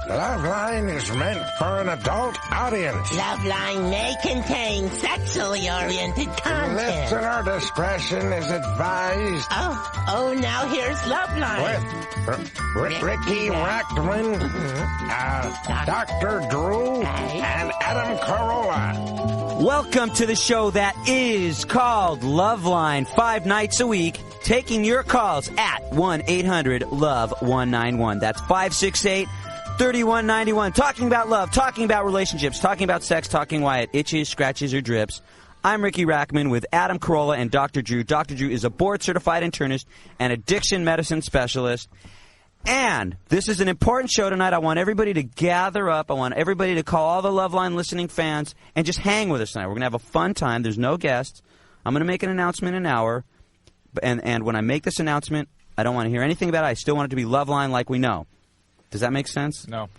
Loveline is meant for an adult audience. Loveline may contain sexually oriented content. Listener discretion is advised. Oh, now here's Loveline. With Ricky Rackman, Dr. Drew, and Adam Carolla. Welcome to the show that is called Loveline, 5 nights a week, taking your calls at 1-800-LOVE-191. That's 568-3191. Talking about love, talking about relationships, talking about sex, talking why it itches, scratches, or drips. I'm Ricky Rackman with Adam Carolla and Dr. Drew. Dr. Drew is a board-certified internist and addiction medicine specialist. And this is an important show tonight. I want everybody to gather up. I want everybody to call all the Loveline listening fans and just hang with us tonight. We're going to have a fun time. There's no guests. I'm going to make an announcement in an hour. And when I make this announcement, I don't want to hear anything about it. I still want it to be Loveline like we know. Does that make sense? No.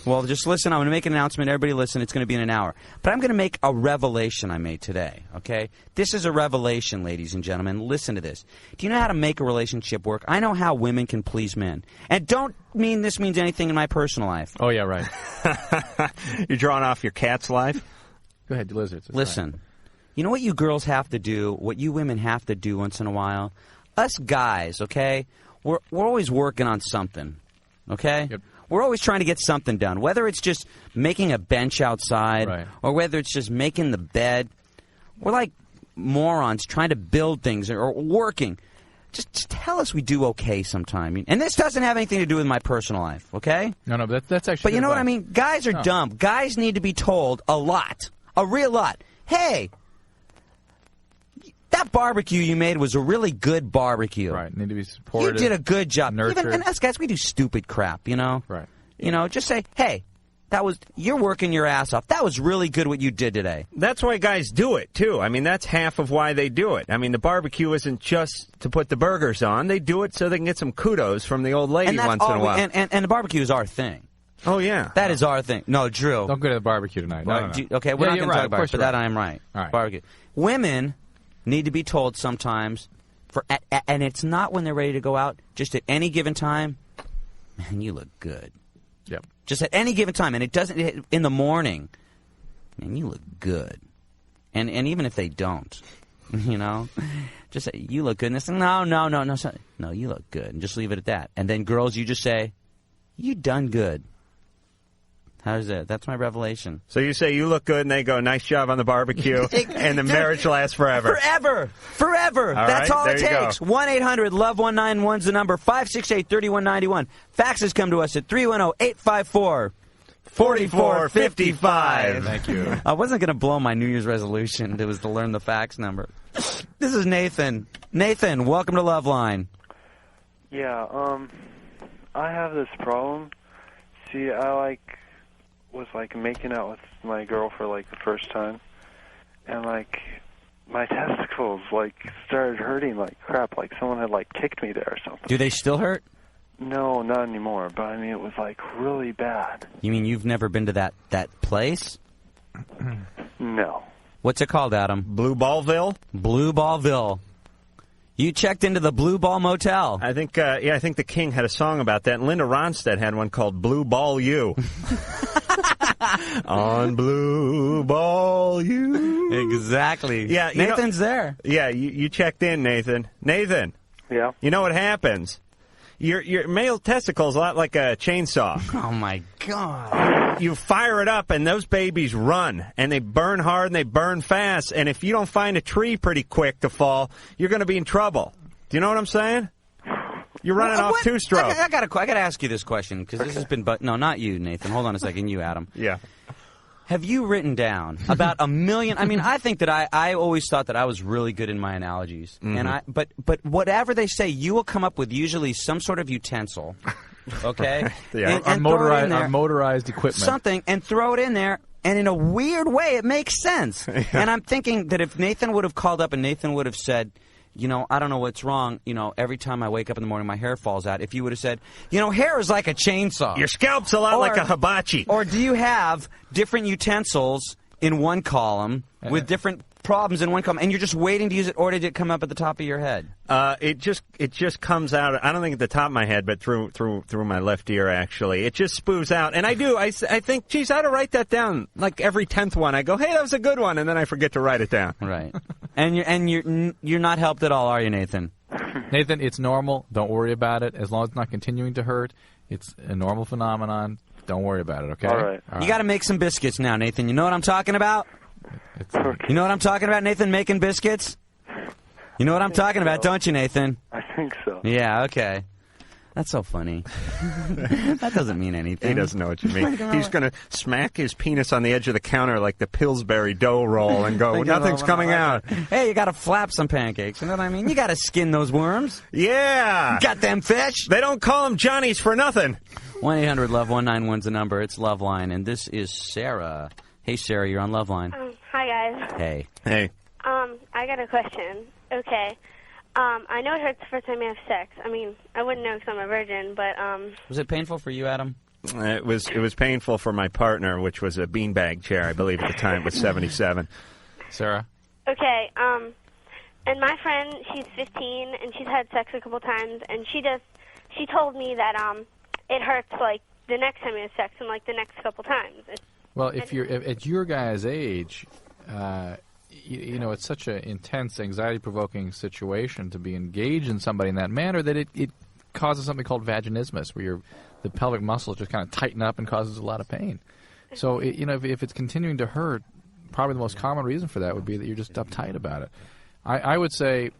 Well, just listen. I'm going to make an announcement. Everybody listen. It's going to be in an hour. But I'm going to make a revelation I made today, okay? This is a revelation, ladies and gentlemen. Listen to this. Do you know how to make a relationship work? I know how women can please men. And don't mean this means anything in my personal life. Oh, yeah, right. You're drawing off your cat's life? Go ahead, lizards. Listen. Right. You know what you girls have to do, what you women have to do once in a while? Us guys, okay? We're always working on something, okay? Yep. We're always trying to get something done, whether it's just making a bench outside or whether it's just making the bed. We're like morons trying to build things or working. Just tell us we do okay sometime. And this doesn't have anything to do with my personal life, okay? No, but that's actually. But you know what I mean? Guys are dumb. Guys need to be told a lot, a real lot. Hey, that barbecue you made was a really good barbecue. Right. Need to be supported. You did a good job. Nurtured. And us guys, we do stupid crap, you know? Right. You know, just say, hey, you're working your ass off. That was really good what you did today. That's why guys do it, too. I mean, that's half of why they do it. I mean, the barbecue isn't just to put the burgers on. They do it so they can get some kudos from the old lady once in a while. And the barbecue is our thing. Oh, yeah. That is our thing. No, Drew. Don't go to the barbecue tonight. No. Okay, we're not going to talk about it, but that I am right. All right. Barbecue. Women need to be told sometimes, and it's not when they're ready to go out, just at any given time, man, you look good. Yep. Just at any given time, and it doesn't, in the morning, man, you look good. And even if they don't, you know, just say, you look good. And they say, no, you look good. And just leave it at that. And then girls, you just say, you done good. How's that? That's my revelation. So you say you look good, and they go, nice job on the barbecue, and the marriage lasts forever. Forever. That's all it takes. 1-800-LOVE-191 is the number. 568-3191. Faxes come to us at 310-854-4455. Thank you. I wasn't going to blow my New Year's resolution. It was to learn the fax number. This is Nathan. Nathan, welcome to Loveline. Yeah, I have this problem. See, I was making out with my girl for the first time, and my testicles started hurting like crap, like someone had kicked me there or something. Do they still hurt? No, not anymore, but I mean it was really bad. You mean you've never been to that place? No. What's it called, Adam? Blue Ballville? Blue Ballville. You checked into the Blue Ball Motel. I think the King had a song about that, and Linda Ronstadt had one called Blue Ball You. On Blue Ball You. Exactly. Yeah, Nathan's there. Yeah, you checked in, Nathan. Nathan. Yeah. You know what happens? Your male testicle is a lot like a chainsaw. Oh, my God. You fire it up, and those babies run, and they burn hard, and they burn fast, and if you don't find a tree pretty quick to fall, you're going to be in trouble. Do you know what I'm saying? You're running off two-stroke. I got to ask you this question, because this has been... No, not you, Nathan. Hold on a second. You, Adam. Yeah. Have you written down about a million... I mean, I think that I always thought that I was really good in my analogies. Mm-hmm. And but whatever they say, you will come up with usually some sort of utensil, okay? Yeah. And motorized equipment. Something, and throw it in there, and in a weird way, it makes sense. Yeah. And I'm thinking that if Nathan would have called up and Nathan would have said... You know, I don't know what's wrong. You know, every time I wake up in the morning, my hair falls out. If you would have said, you know, hair is like a chainsaw. Your scalp's a lot like a hibachi. Or do you have different utensils in one column with different problems in one come, and you're just waiting to use it, or did it come up at the top of your head? It just comes out. I don't think at the top of my head, but through my left ear. Actually, it just spoos out, and I think, geez, I ought to write that down. Like every 10th one, I go, hey, that was a good one, and then I forget to write it down. Right. And you're not helped at all, are you, Nathan? Nathan, it's normal. Don't worry about it. As long as it's not continuing to hurt, it's a normal phenomenon. Don't worry about it, okay? All right. You got to make some biscuits now, Nathan. You know what I'm talking about? You know what I'm talking about, Nathan, making biscuits? You know what I'm talking about, don't you, Nathan? I think so. Yeah, okay. That's so funny. That doesn't mean anything. He doesn't know what you mean. He's going to smack his penis on the edge of the counter like the Pillsbury dough roll and go, nothing's coming out. Hey, you got to flap some pancakes. You know what I mean? You got to skin those worms. Yeah. Got them fish. They don't call them Johnnies for nothing. 1-800-LOVE-191's the number. It's Loveline, and this is Sarah. Hey, Sarah, you're on Loveline. Hi, guys. Hey. Hey. I got a question. Okay. I know it hurts the first time you have sex. I mean, I wouldn't know because I'm a virgin, but, Was it painful for you, Adam? It was painful for my partner, which was a beanbag chair, I believe at the time it was 77. Sarah? Okay, and my friend, she's 15, and she's had sex a couple times, and she told me that, it hurts, like, the next time you have sex and, like, the next couple times. Well, if you're at your guy's age, you know, it's such an intense, anxiety-provoking situation to be engaged in somebody in that manner that it causes something called vaginismus, where the pelvic muscles just kind of tighten up and causes a lot of pain. So, you know, if it's continuing to hurt, probably the most common reason for that would be that you're just uptight about it. I would say,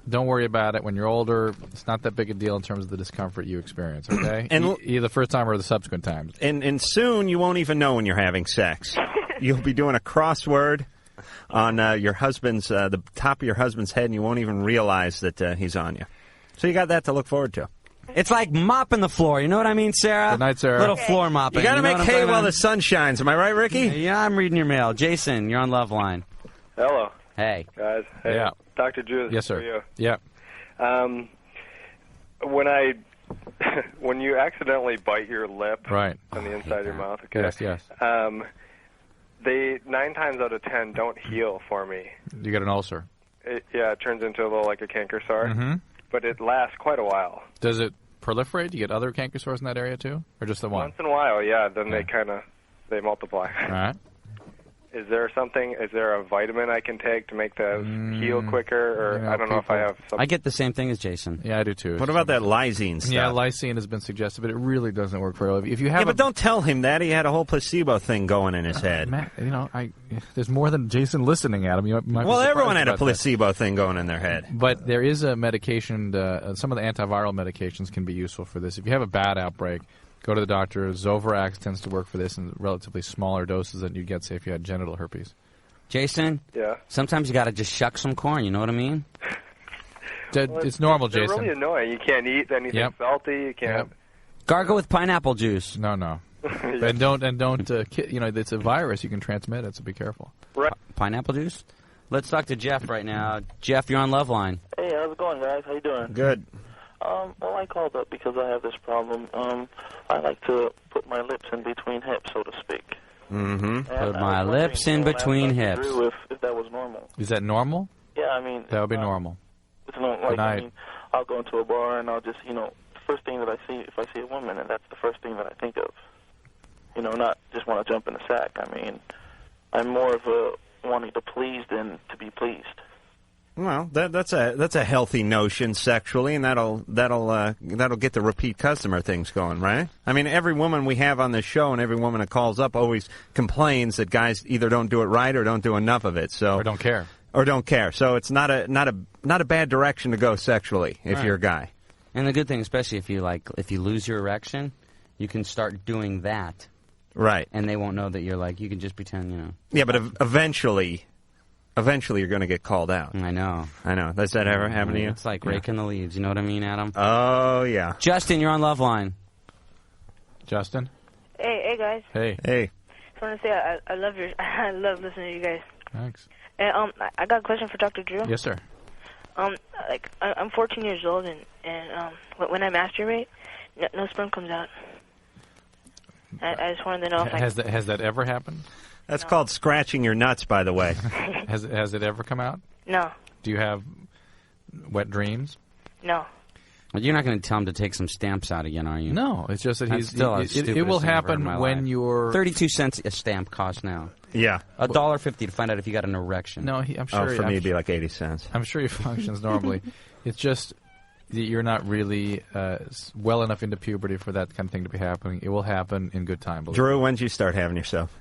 don't worry about it. When you're older, it's not that big a deal in terms of the discomfort you experience, okay? And either the first time or the subsequent times. And soon you won't even know when you're having sex. You'll be doing a crossword on your husband's, the top of your husband's head, and you won't even realize that he's on you. So you got that to look forward to. It's like mopping the floor. You know what I mean, Sarah? Good night, Sarah. Little floor mopping. You got to know make hay while the sun shines. Am I right, Ricky? Yeah, I'm reading your mail. Jason, you're on Loveline. Hello, Hey. guys. Hey, Yeah. Dr. Drew. Yes, sir. For you. Yeah. When you accidentally bite your lip Right. on the inside of your mouth, okay? Yes. They 9 times out of 10 don't heal for me. You got an ulcer. It turns into a little like a canker sore, Mm-hmm. but it lasts quite a while. Does it proliferate? Do you get other canker sores in that area too, or just the one? Once in a while, yeah. Then Okay. they multiply. All right. Is there a vitamin I can take to make that heal quicker, or you know, I don't know if I have something. I get the same thing as Jason. Yeah, I do too. What about that lysine stuff? Yeah, lysine has been suggested, but it really doesn't work very well. If you have, Yeah, but don't tell him that. He had a whole placebo thing going in his head. Matt, you know, there's more than Jason listening at him. You might be Well, surprised everyone had a about that. placebo thing going in their head. But there is a medication. Some of the antiviral medications can be useful for this. If you have a bad outbreak, go to the doctor. Zovirax tends to work for this in relatively smaller doses than you'd get, say, if you had genital herpes. Jason? Yeah. Sometimes you got to just shuck some corn, you know what I mean? It's normal, They're Jason. really annoying. You can't eat anything Yep. salty. You can't. Gargle with pineapple juice. No. And don't. You know, it's a virus. You can transmit it, so be careful. Right. Pineapple juice? Let's talk to Jeff right now. Jeff, you're on Loveline. Hey, how's it going, guys? How you doing? Good. Well, I called up because I have this problem. I like to put my lips in between hips, so to speak. Mm-hmm. Put my lips in between hips. Drew, if that was normal. Is that normal? Yeah, I mean... That would be normal. It's not Good like, night. I mean, I'll go into a bar and I'll just, you know, first thing that I see, if I see a woman, and that's the first thing that I think of. You know, not just want to jump in the sack. I mean, I'm more of a wanting to please than to be pleased. Well, that's a healthy notion sexually, and that'll get the repeat customer things going, right? I mean, every woman we have on this show and every woman that calls up always complains that guys either don't do it right or don't do enough of it. So Or don't care. So it's not a bad direction to go sexually if you're a guy. And the good thing, especially if you lose your erection, you can start doing that. Right. And they won't know that you're like, you can just pretend, you know. Yeah, but eventually you're going to get called out. I know. Does that ever happen to you? It's like raking the leaves. You know what I mean, Adam? Oh, yeah. Justin, you're on Loveline. Justin? Hey, guys. Hey. Just want to say I love listening to you guys. Thanks. And, I got a question for Dr. Drew. Yes, sir. I'm 14 years old, and when I masturbate, no sperm comes out. I just wanted to know if Has that ever happened? That's called scratching your nuts, by the way. Has it ever come out? No. Do you have wet dreams? No. Well, you're not going to tell him to take some stamps out again, are you? No, it's just that That's still the it stupidest will thing I've heard in happen my when life. you're 32 cents a stamp costs now. Yeah. $1.50 to find out if you got an erection. No, I'm sure. For me, it'd be like 80 cents. I'm sure he functions normally. It's just that you're not really well enough into puberty for that kind of thing to be happening. It will happen in good time. Drew, when did you start having yourself?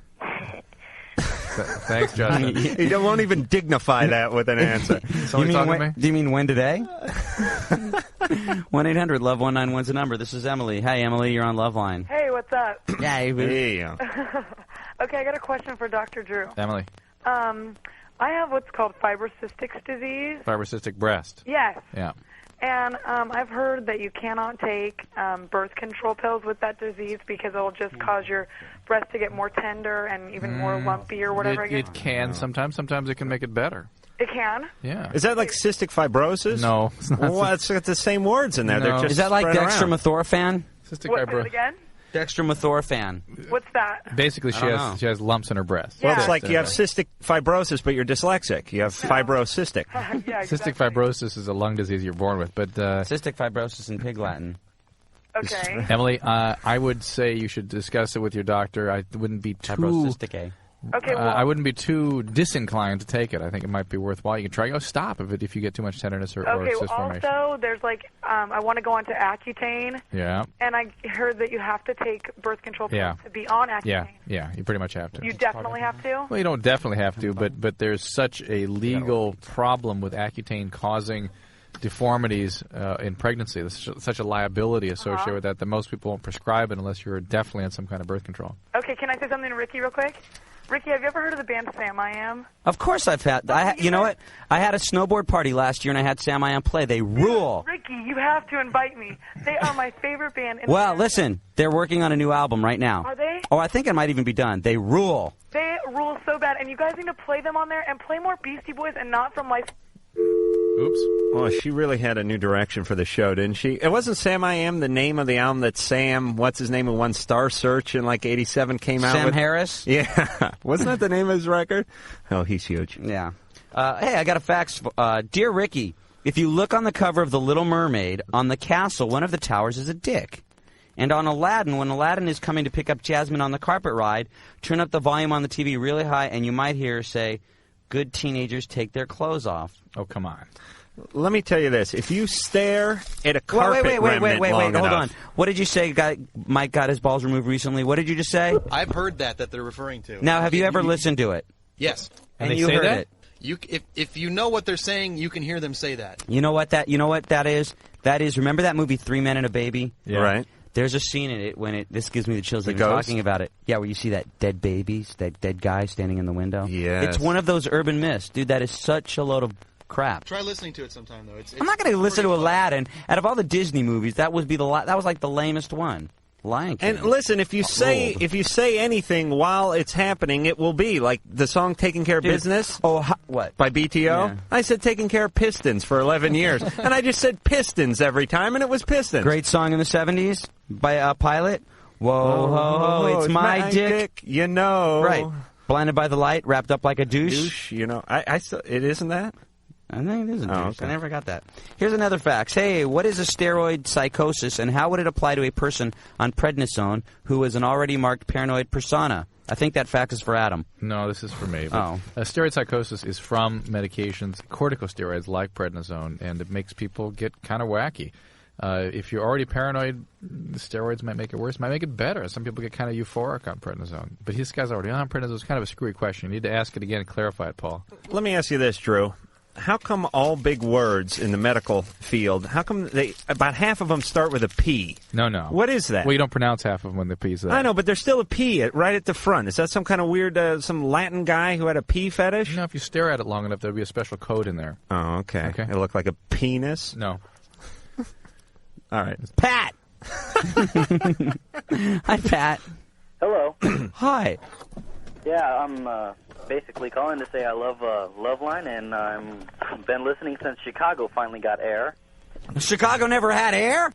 Thanks, Justin. You won't even dignify that with an answer. Do you mean when today? 1-800-LOVE-191's the number. This is Emily. Hey, Emily, you're on Loveline. Hey, what's up? Yeah. Okay, I got a question for Dr. Drew. Emily. I have what's called fibrocystic disease. Fibrocystic breast. Yes. Yeah. And I've heard that you cannot take birth control pills with that disease because it'll just cause your breast to get more tender and even more lumpy or whatever. It can sometimes. Sometimes it can make it better. It can? Yeah. Is that like cystic fibrosis? No. It's not. Well, it's got the same words in there. No. They're just Is that like spread around. dextromethorphan? Cystic What, say it fibrosis. again? Dextromethorphan. What's that? Basically, I don't know. she has lumps in her breast. Well, Yeah. it's like you have cystic fibrosis, but you're dyslexic. You have fibrocystic. Yeah, exactly. Cystic fibrosis is a lung disease you're born with, but Cystic fibrosis in Pig Latin. Okay. Emily, I would say you should discuss it with your doctor. I wouldn't be too Fibrocystic. Okay, well, I wouldn't be too disinclined to take it. I think it might be worthwhile. You can try. Stop if you get too much tenderness or okay, cyst formation. also, there's like, I want to go on to Accutane, Yeah, and I heard that you have to take birth control pills Yeah. to be on Accutane. yeah. You pretty much have to. You definitely have to? Well, you don't definitely have to, but there's such a legal problem with Accutane causing deformities in pregnancy. There's such a liability associated with that most people won't prescribe it unless you're definitely on some kind of birth control. Okay, can I say something to Ricky real quick? Ricky, have you ever heard of the band Sam I Am? Of course I've had. You know what? I had a snowboard party last year and I had Sam I Am play. They rule. Ricky, you have to invite me. They are my favorite band. In Well, America. listen, they're working on a new album right now. Are they? Oh, I think it might even be done. They rule. They rule so bad, and you guys need to play them on there and play more Beastie Boys and not from like. Oops. Well, she really had a new direction for the show, didn't she? It wasn't Sam I Am the name of the album that Sam, what's his name, who won Star Search in like 87 came out Sam with? Harris? Yeah. Wasn't that the name of his record? Oh, he's huge. Yeah. Hey, I got a fax. Dear Ricky, if you look on the cover of The Little Mermaid, on the castle, one of the towers is a dick. And on Aladdin, when Aladdin is coming to pick up Jasmine on the carpet ride, turn up the volume on the TV really high and you might hear her say, "Good teenagers take their clothes off." Oh, come on. Let me tell you this. If you stare at a carpet wait, remnant long hold enough- on. What did you say? Mike got his balls removed recently. What did you just say? I've heard that they're referring to. Now, have you ever listened to it? Yes. And they you say heard that? it? If you know what they're saying, you can hear them say that. You know what that is? That is, remember that movie 3 Men and a Baby? Yeah. Right. There's a scene in it when this gives me the chills The even ghost? talking about it. Yeah, where you see that dead baby, that dead guy standing in the window. Yes. It's one of those urban myths. Dude, that is such a load of crap. Try listening to it sometime, though. I'm not going to listen to Aladdin. Out of all the Disney movies, that was like the lamest one. Lion King. And listen, if you say anything while it's happening, it will be like the song "Taking Care of Dude. Business." Oh, what? By BTO. Yeah. I said "Taking Care of Pistons" for 11 years, and I just said Pistons every time, and it was Pistons. Great song in the 70s by Pilot. Whoa, ho, ho, it's my dick. You know. Right. Blinded by the light, wrapped up like a douche. Douche, you know. I still, it isn't that? I think it is a douche. okay. I never got that. Here's another fax. Hey, what is a steroid psychosis, and how would it apply to a person on prednisone who is an already marked paranoid persona? I think that fax is for Adam. No, this is for me. Oh. Steroid psychosis is from medications, corticosteroids like prednisone, and it makes people get kind of wacky. If you're already paranoid, steroids might make it worse, might make it better. Some people get kind of euphoric on prednisone. But this guy's already on prednisone. It's kind of a screwy question. You need to ask it again and clarify it, Paul. Let me ask you this, Drew. How come all big words in the medical field, how come about half of them start with a P? No. What is that? Well, you don't pronounce half of them when the P's there. I know, but there's still a P right at the front. Is that some kind of weird, some Latin guy who had a P fetish? You know, if you stare at it long enough, there'll be a special code in there. Oh, okay. Okay. It looked like a penis? No. All right. Pat! Hi, Pat. Hello. Hi. Yeah, I'm basically calling to say I love Loveline, and I've been listening since Chicago finally got air. Chicago never had air?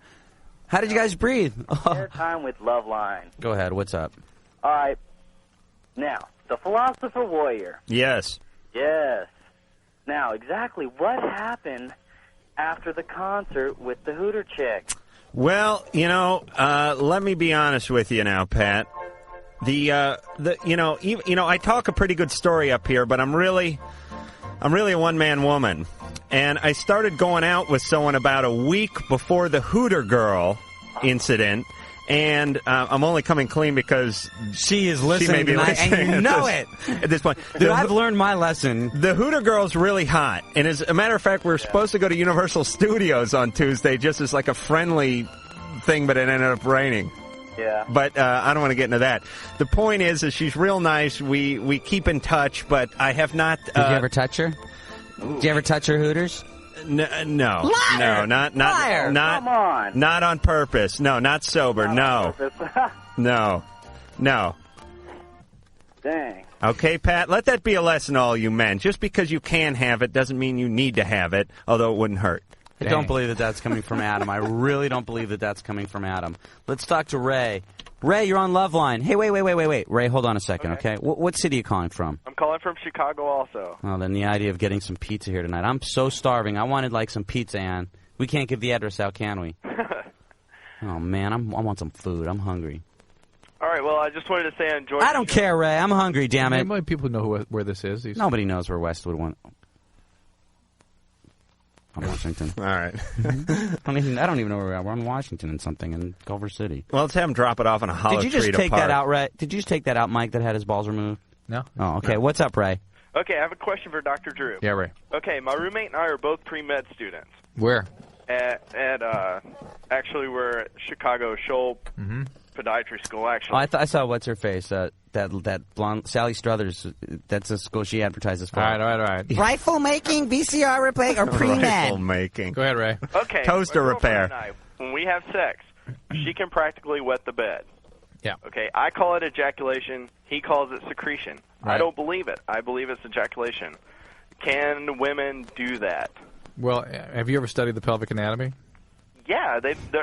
How did you guys breathe? Air time with Loveline. Go ahead. What's up? All right. Now, the philosopher warrior. Yes. Yes. Now, exactly what happened after the concert with the Hooter chick? Well, let me be honest with you now, Pat. I talk a pretty good story up here, but I'm really a one-man woman. And I started going out with someone about a week before the Hooter girl incident. And I'm only coming clean because she is listening tonight, and you know it at this point. Dude, I've learned my lesson. The Hooter girl's really hot, and as a matter of fact, we're supposed to go to Universal Studios on Tuesday, just as like a friendly thing, but it ended up raining. Yeah. But I don't want to get into that. The point is she's real nice. We keep in touch, but I have not. Did you ever touch her? Did you ever touch her, Hooters? No, Liar! No, not Liar! not Come on. not on purpose. No, not sober. Not no, on purpose. no. Dang. Okay, Pat, let that be a lesson to all you men. Just because you can have it doesn't mean you need to have it, although it wouldn't hurt. I don't believe that that's coming from Adam. I really don't believe that that's coming from Adam. Let's talk to Ray. Ray, you're on Loveline. Hey, wait. Ray, hold on a second, okay? What city are you calling from? I'm calling from Chicago also. Oh, then the idea of getting some pizza here tonight. I'm so starving. I wanted, some pizza, Ann. We can't give the address out, can we? Oh, man, I want some food. I'm hungry. All right, well, I just wanted to say I enjoyed I don't care, Ray. I'm hungry, damn it. Maybe people know where this is. Nobody knows where Westwood went. On Washington. All right. I don't even know where we are. We're on Washington and something in Culver City. Well, let's have him drop it off in a hollow tree. Did you just take that out, Ray? Did you just take that out, Mike, that had his balls removed? No. Oh, okay. No. What's up, Ray? Okay, I have a question for Dr. Drew. Yeah, Ray. Okay, my roommate and I are both pre-med students. Where? Actually, we're at Chicago Shoal Podiatry School, actually. Oh, I saw what's her face. That blonde Sally Struthers. That's the school she advertises for. All right. Rifle making, VCR repair, or pre-med? Rifle making. Go ahead, Ray. Okay. Toaster my girlfriend repair. and I, when we have sex, she can practically wet the bed. Yeah. Okay, I call it ejaculation. He calls it secretion. Right. I don't believe it. I believe it's ejaculation. Can women do that? Well, have you ever studied the pelvic anatomy? Yeah,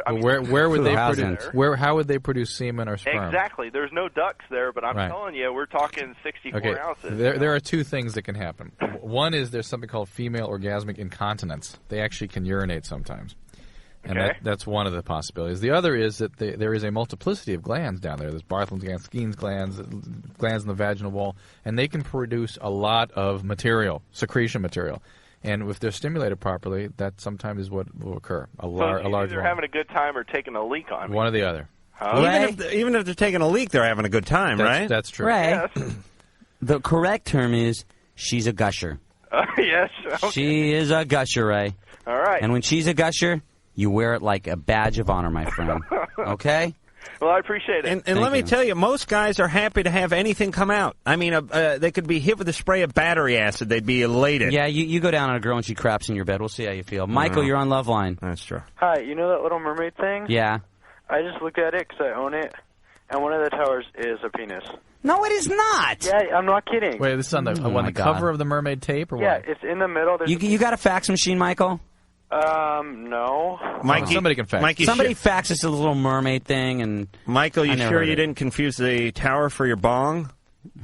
Where would they produce? How would they produce semen or sperm? Exactly. There's no ducts there, but I'm telling you, we're talking 64 ounces. There are two things that can happen. One is there's something called female orgasmic incontinence. They actually can urinate sometimes. And that's one of the possibilities. The other is that there is a multiplicity of glands down there. There's Bartholin's glands, Skene's glands in the vaginal wall, and they can produce a lot of material, secretion material. And if they're stimulated properly, that sometimes is what will occur. A large either having a good time or taking a leak on me. One or the other. Even if they're taking a leak, they're having a good time, right? That's true. Ray, Yes. the correct term is she's a gusher. Yes. Okay. She is a gusher, Ray. All right. And when she's a gusher, you wear it like a badge of honor, my friend. Okay? Well, I appreciate it. And let me tell you, most guys are happy to have anything come out. I mean, they could be hit with a spray of battery acid. They'd be elated. Yeah, you go down on a girl and she craps in your bed. We'll see how you feel. Michael, you're on Loveline. That's true. Hi, you know that Little Mermaid thing? Yeah. I just looked at it because I own it, and one of the towers is a penis. No, it is not. Yeah, I'm not kidding. Wait, this is on the my God. cover of the Mermaid tape, or Yeah, what? it's in the middle. There's You got a fax machine, Michael? no. Mikey, somebody can fax. Mikey, Somebody faxes the Little Mermaid thing, and Michael, you I never sure heard you it. didn't confuse the tower for your bong?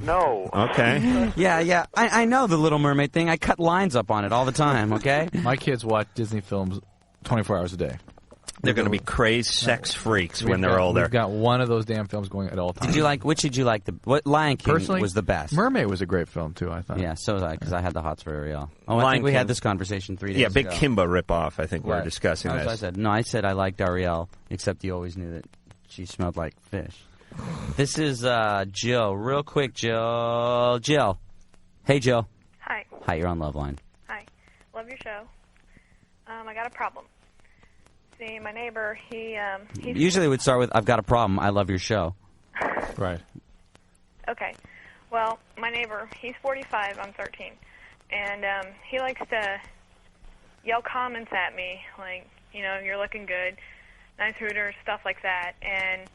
No. Okay. Yeah. I know the Little Mermaid thing. I cut lines up on it all the time, okay? My kids watch Disney films 24 hours a day. They're going to be crazed sex freaks when they're older. We've got one of those damn films going at all times. Which did you like? What Lion King Personally, was the best? Mermaid was a great film, too, I thought. Yeah, so was I, because I had the hots for Ariel. Oh, I Lion think we King. had this conversation 3 days Yeah, ago. big Kimba ripoff. I think we're Right. discussing That's this. what I said. No, I said I liked Ariel, except you always knew that she smelled like fish. This is Jill. Real quick, Jill. Jill. Hey, Jill. Hi. Hi, you're on Loveline. Hi. Love your show. I got a problem. See, my neighbor, he's... Usually it would start with, I've got a problem. I love your show. Right. Okay. Well, my neighbor, he's 45, I'm 13. And he likes to yell comments at me, like, you're looking good, nice Hooters, stuff like that. And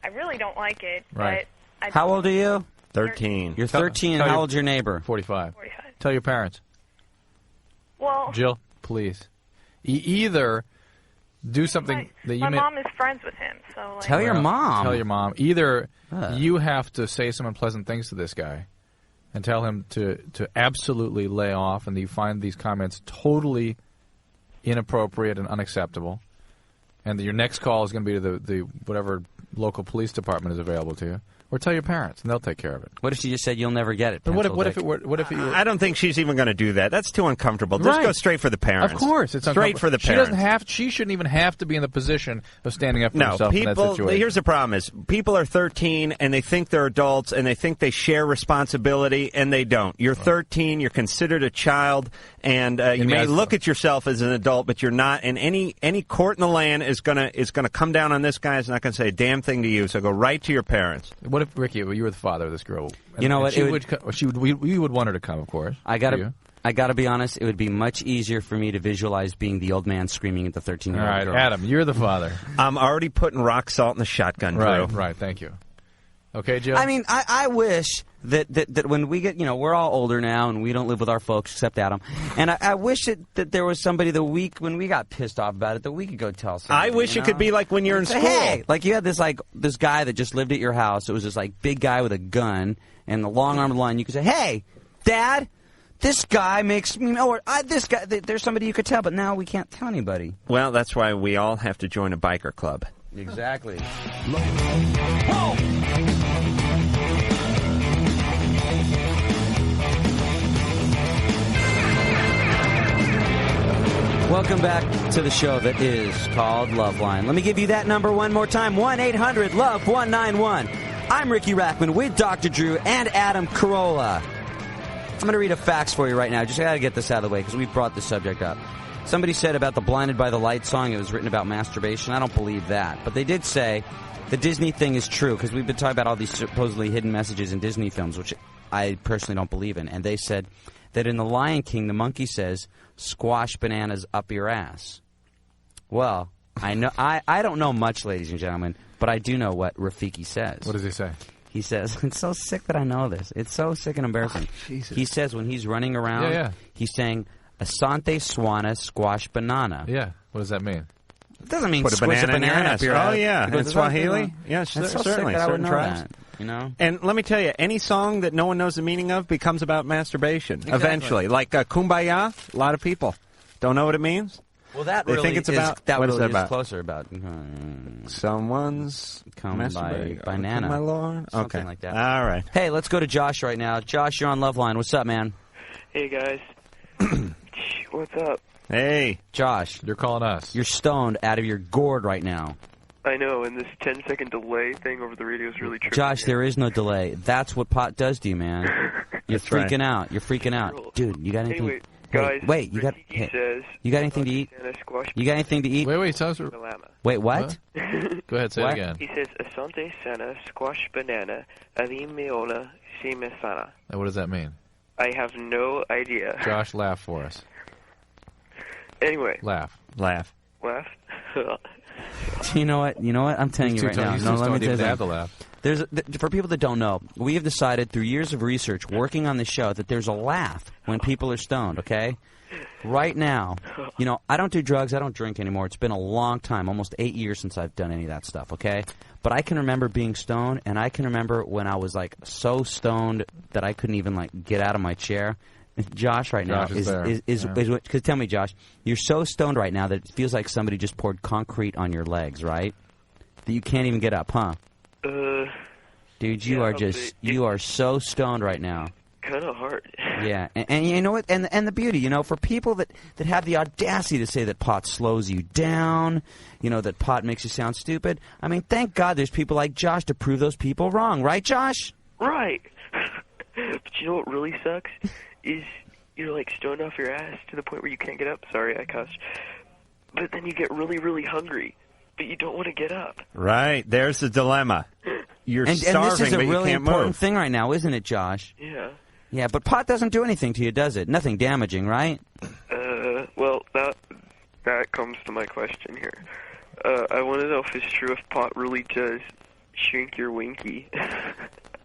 I really don't like it. Right. But How old are you? 13. You're 13, and how old's your neighbor? 45. 45. Tell your parents. Well... Jill, please. Either do something that you My mom is friends with him, so... Like, Tell your mom. Tell your mom. Either you have to say some unpleasant things to this guy, and tell him to absolutely lay off, and that you find these comments totally inappropriate and unacceptable, and that your next call is going to be to the whatever local police department is available to you, or tell your parents, and they'll take care of it. What if she just said you'll never get it? But what if it were? I don't think she's even going to do that. That's too uncomfortable. Just Right. go straight for the parents. Of course, it's straight for the She parents. doesn't have. She shouldn't even have to be in the position of standing up for No, herself in that people. situation. Here's the problem: is people are 13 and they think they're adults and they think they share responsibility, and they don't. You're 13. You're considered a child, and you may look at yourself as an adult, but you're not. And any court in the land is gonna come down on this guy. It's not gonna say a damn thing to you. So go right to your parents. What if Ricky, you were the father of this girl? You know what? We would want her to come, of course. I gotta be honest. It would be much easier for me to visualize being the old man screaming at the 13-year-old All right, girl. Adam, you're the father. I'm already putting rock salt in the shotgun, Drew. Right. Thank you. Okay, Joe. I mean, I wish that when we get, we're all older now and we don't live with our folks except Adam. And I wish that there was somebody when we got pissed off about it, that we could go tell somebody. I wish it could be like when you're in school. Hey, like you had this guy that just lived at your house. It was this big guy with a gun and the long arm of the line. You could say, "Hey, Dad, this guy makes this guy." There's somebody you could tell, but now we can't tell anybody. Well, that's why we all have to join a biker club. Exactly. Welcome back to the show that is called Loveline. Let me give you that number one more time, 1-800-LOVE-191. I'm Ricky Rackman with Dr. Drew and Adam Carolla. I'm going to read a fax for you right now. Just got to get this out of the way because we brought the subject up. Somebody said about the Blinded by the Light song, it was written about masturbation. I don't believe that. But they did say the Disney thing is true because we've been talking about all these supposedly hidden messages in Disney films, which I personally don't believe in. And they said that in The Lion King, the monkey says, "Squash bananas up your ass." Well, I know I don't know much, ladies and gentlemen, but I do know what Rafiki says. What does he say? He says, it's so sick that I know this. It's so sick and embarrassing. He says when he's running around, he's saying, "Asante Swana squash banana." Yeah. What does that mean? It doesn't mean Put a squish banana in your ass. up your ass. Oh, yeah. Because In it's like, Swahili? Yes, that's so certainly. sick that I would Certain know tribes. that. You know? And let me tell you, any song that no one knows the meaning of becomes about masturbation, eventually. Like Kumbaya, a lot of people don't know what it means. Well, that they really think it's about, that what really is that is about? closer about Someone's come by masturbating. banana. Oh, my Lord. Something Okay. like that. All right. Hey, let's go to Josh right now. Josh, you're on Loveline. What's up, man? Hey, guys. What's up? Hey. Josh. You're calling us. You're stoned out of your gourd right now. I know, and this 10-second delay thing over the radio is really tripping. Josh, there is no delay. That's what pot does to you, man. You're That's right. freaking out. You're freaking out. Dude, you got anything? Anyway, guys, wait, you got says, you got anything to eat? You got anything to eat? Wait, tell us. Wait, what? Go ahead, say What? it again. He says, "Asante sana squash banana alimeola simesana." Now, what does that mean? I have no idea. Josh, laugh for us. Anyway. Laugh. Laugh? You know what? I'm telling you right now. No, let me tell you something. For people that don't know, we have decided through years of research, working on the show, that there's a laugh when people are stoned, okay? Right now, I don't do drugs, I don't drink anymore. It's been a long time, almost 8 years since I've done any of that stuff, okay? But I can remember being stoned, and I can remember when I was, so stoned that I couldn't even, get out of my chair. Josh right now is because tell me, Josh, you're so stoned right now that it feels like somebody just poured concrete on your legs, right? That you can't even get up, huh? Dude, you are so stoned right now. Kind of hard. Yeah, and you know what? And the beauty, for people that have the audacity to say that pot slows you down, that pot makes you sound stupid. I mean, thank God there's people like Josh to prove those people wrong, right, Josh? Right. But you know what really sucks? Is you're stoned off your ass to the point where you can't get up. Sorry, I cussed. But then you get really, really hungry, but you don't want to get up. Right. There's the dilemma. You're starving, and this is a but really you can't important move. thing right now, isn't it, Josh? Yeah. Yeah, but pot doesn't do anything to you, does it? Nothing damaging, right? Well, that comes to my question here. I want to know if it's true if pot really does shrink your winky.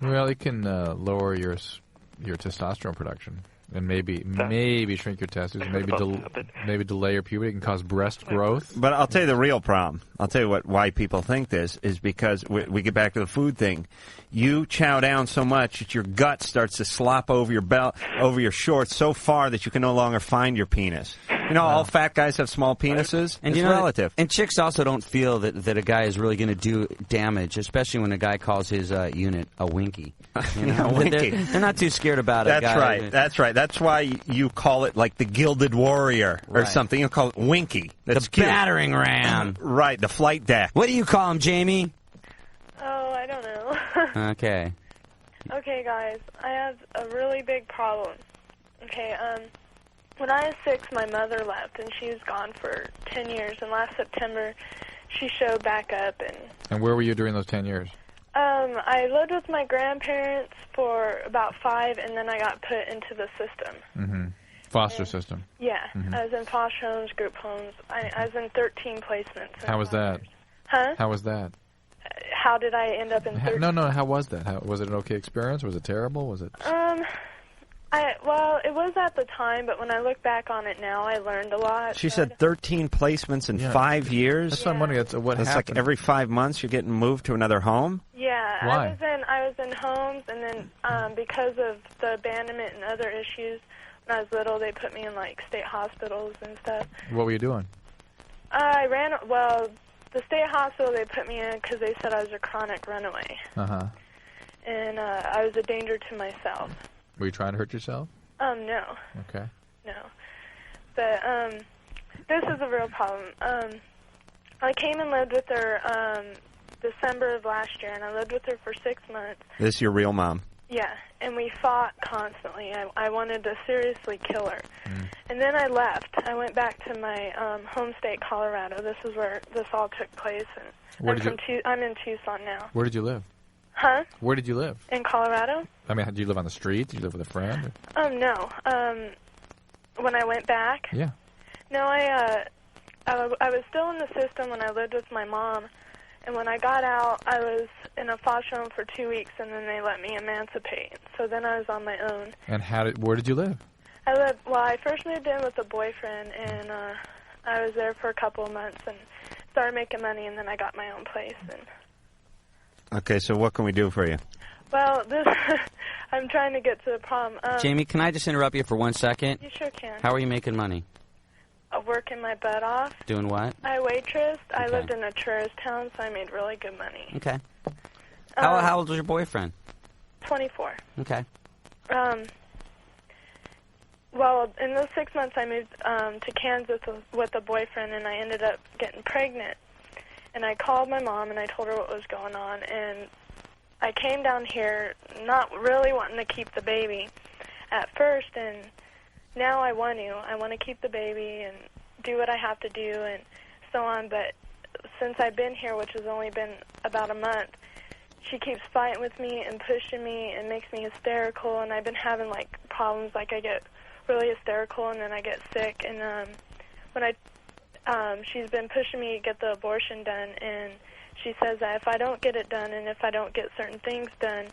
Well, it can lower your testosterone production. And maybe shrink your testes, maybe delay your puberty, can cause breast growth. But I'll tell you the real problem. I'll tell you why people think this is because we get back to the food thing. You chow down so much that your gut starts to slop over your belt, over your shorts so far that you can no longer find your penis. You know, all fat guys have small penises. And it's relative. And chicks also don't feel that a guy is really going to do damage, especially when a guy calls his unit a winky. You know? Winky. They're not too scared about it. That's right. That's right. That's why you call it like the Gilded Warrior or something. You call it Winky. That's the cute. battering ram. Right. The flight deck. What do you call him, Jamie? Oh, I don't know. Okay. Okay, guys, I have a really big problem. Okay, when I was 6, my mother left, and she was gone for 10 years, and last September, she showed back up, And where were you during those 10 years? I lived with my grandparents for about 5, and then I got put into the system. Mm-hmm. Foster system. Yeah, Mhm. I was in foster homes, group homes. I was in 13 placements. How was that? Huh? How was that? How did I end up in 13? No, how was that? Was it an okay experience? Was it terrible? Was it... Well, it was at the time, but when I look back on it now, I learned a lot. She said 13 placements in 5 years. That's what I'm wondering. What That's happened? like every 5 months you're getting moved to another home? Yeah, Why? I was in homes, and then because of the abandonment and other issues, when I was little, they put me in like state hospitals and stuff. What were you doing? The state hospital they put me in because they said I was a chronic runaway, Uh-huh. and I was a danger to myself. Were you trying to hurt yourself? No. Okay. No. But this is a real problem. I came and lived with her December of last year, and I lived with her for 6 months. This is your real mom. Yeah, and we fought constantly. I wanted to seriously kill her. And then I left. I went back to my home state, Colorado. This is where this all took place. And I'm in Tucson now. Where did you live? Huh? Where did you live? In Colorado? I mean, did you live on the street? Did you live with a friend? No. When I went back? Yeah. No, I was still in the system when I lived with my mom. And when I got out, I was in a foster home for 2 weeks, and then they let me emancipate. So then I was on my own. And where did you live? I first moved in with a boyfriend, and I was there for a couple of months and started making money, and then I got my own place. And Okay, so what can we do for you? well, I'm trying to get to the problem. Jamie, can I just interrupt you for 1 second? You sure can. How are you making money? Working my butt off. Doing what? I waitressed. I Okay. lived in a tourist town, so I made really good money. Okay. How old was your boyfriend? 24. Okay. Well, in those 6 months, I moved to Kansas with a boyfriend, and I ended up getting pregnant. And I called my mom, and I told her what was going on. And I came down here not really wanting to keep the baby at first, and now I want to. I want to keep the baby and do what I have to do and so on. But since I've been here, which has only been about a month, she keeps fighting with me and pushing me and makes me hysterical. And I've been having, like, problems. Like, I get really hysterical and then I get sick. And she's been pushing me to get the abortion done. And she says that if I don't get it done and if I don't get certain things done,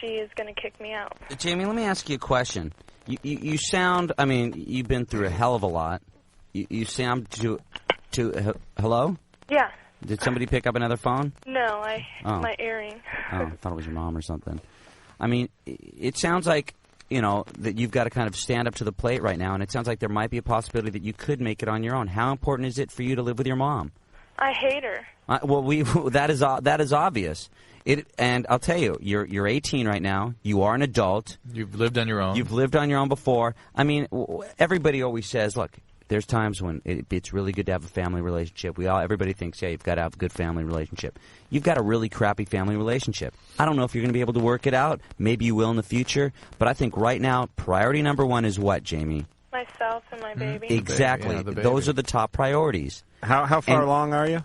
she is going to kick me out. Jamie, let me ask you a question. You sound, I mean, you've been through a hell of a lot. You sound hello? Yeah. Did somebody pick up another phone? No, Oh. my earring. Oh, I thought it was your mom or something. I mean, it sounds like, that you've got to kind of stand up to the plate right now, and it sounds like there might be a possibility that you could make it on your own. How important is it for you to live with your mom? I hate her. That is obvious. And I'll tell you, you're 18 right now. You are an adult. You've lived on your own. You've lived on your own before. I mean, everybody always says, look, there's times when it's really good to have a family relationship. Everybody thinks, yeah, you've got to have a good family relationship. You've got a really crappy family relationship. I don't know if you're going to be able to work it out. Maybe you will in the future. But I think right now, priority number one is what, Jamie? Myself and my baby. Exactly. The baby. Those are the top priorities. How far along are you?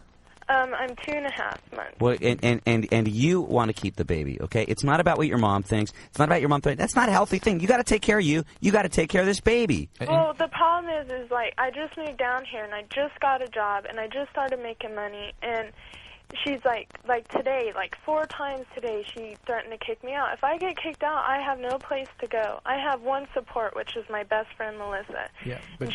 I'm 2.5 months. Well, and you want to keep the baby, okay? It's not about what your mom thinks. It's not about your mom thinking. That's not a healthy thing. You got to take care of you. You got to take care of this baby. Well, the problem is like I just moved down here and I just got a job and I just started making money and she's like today, like 4 times today, she threatened to kick me out. If I get kicked out, I have no place to go. I have one support, which is my best friend, Melissa. Yeah, but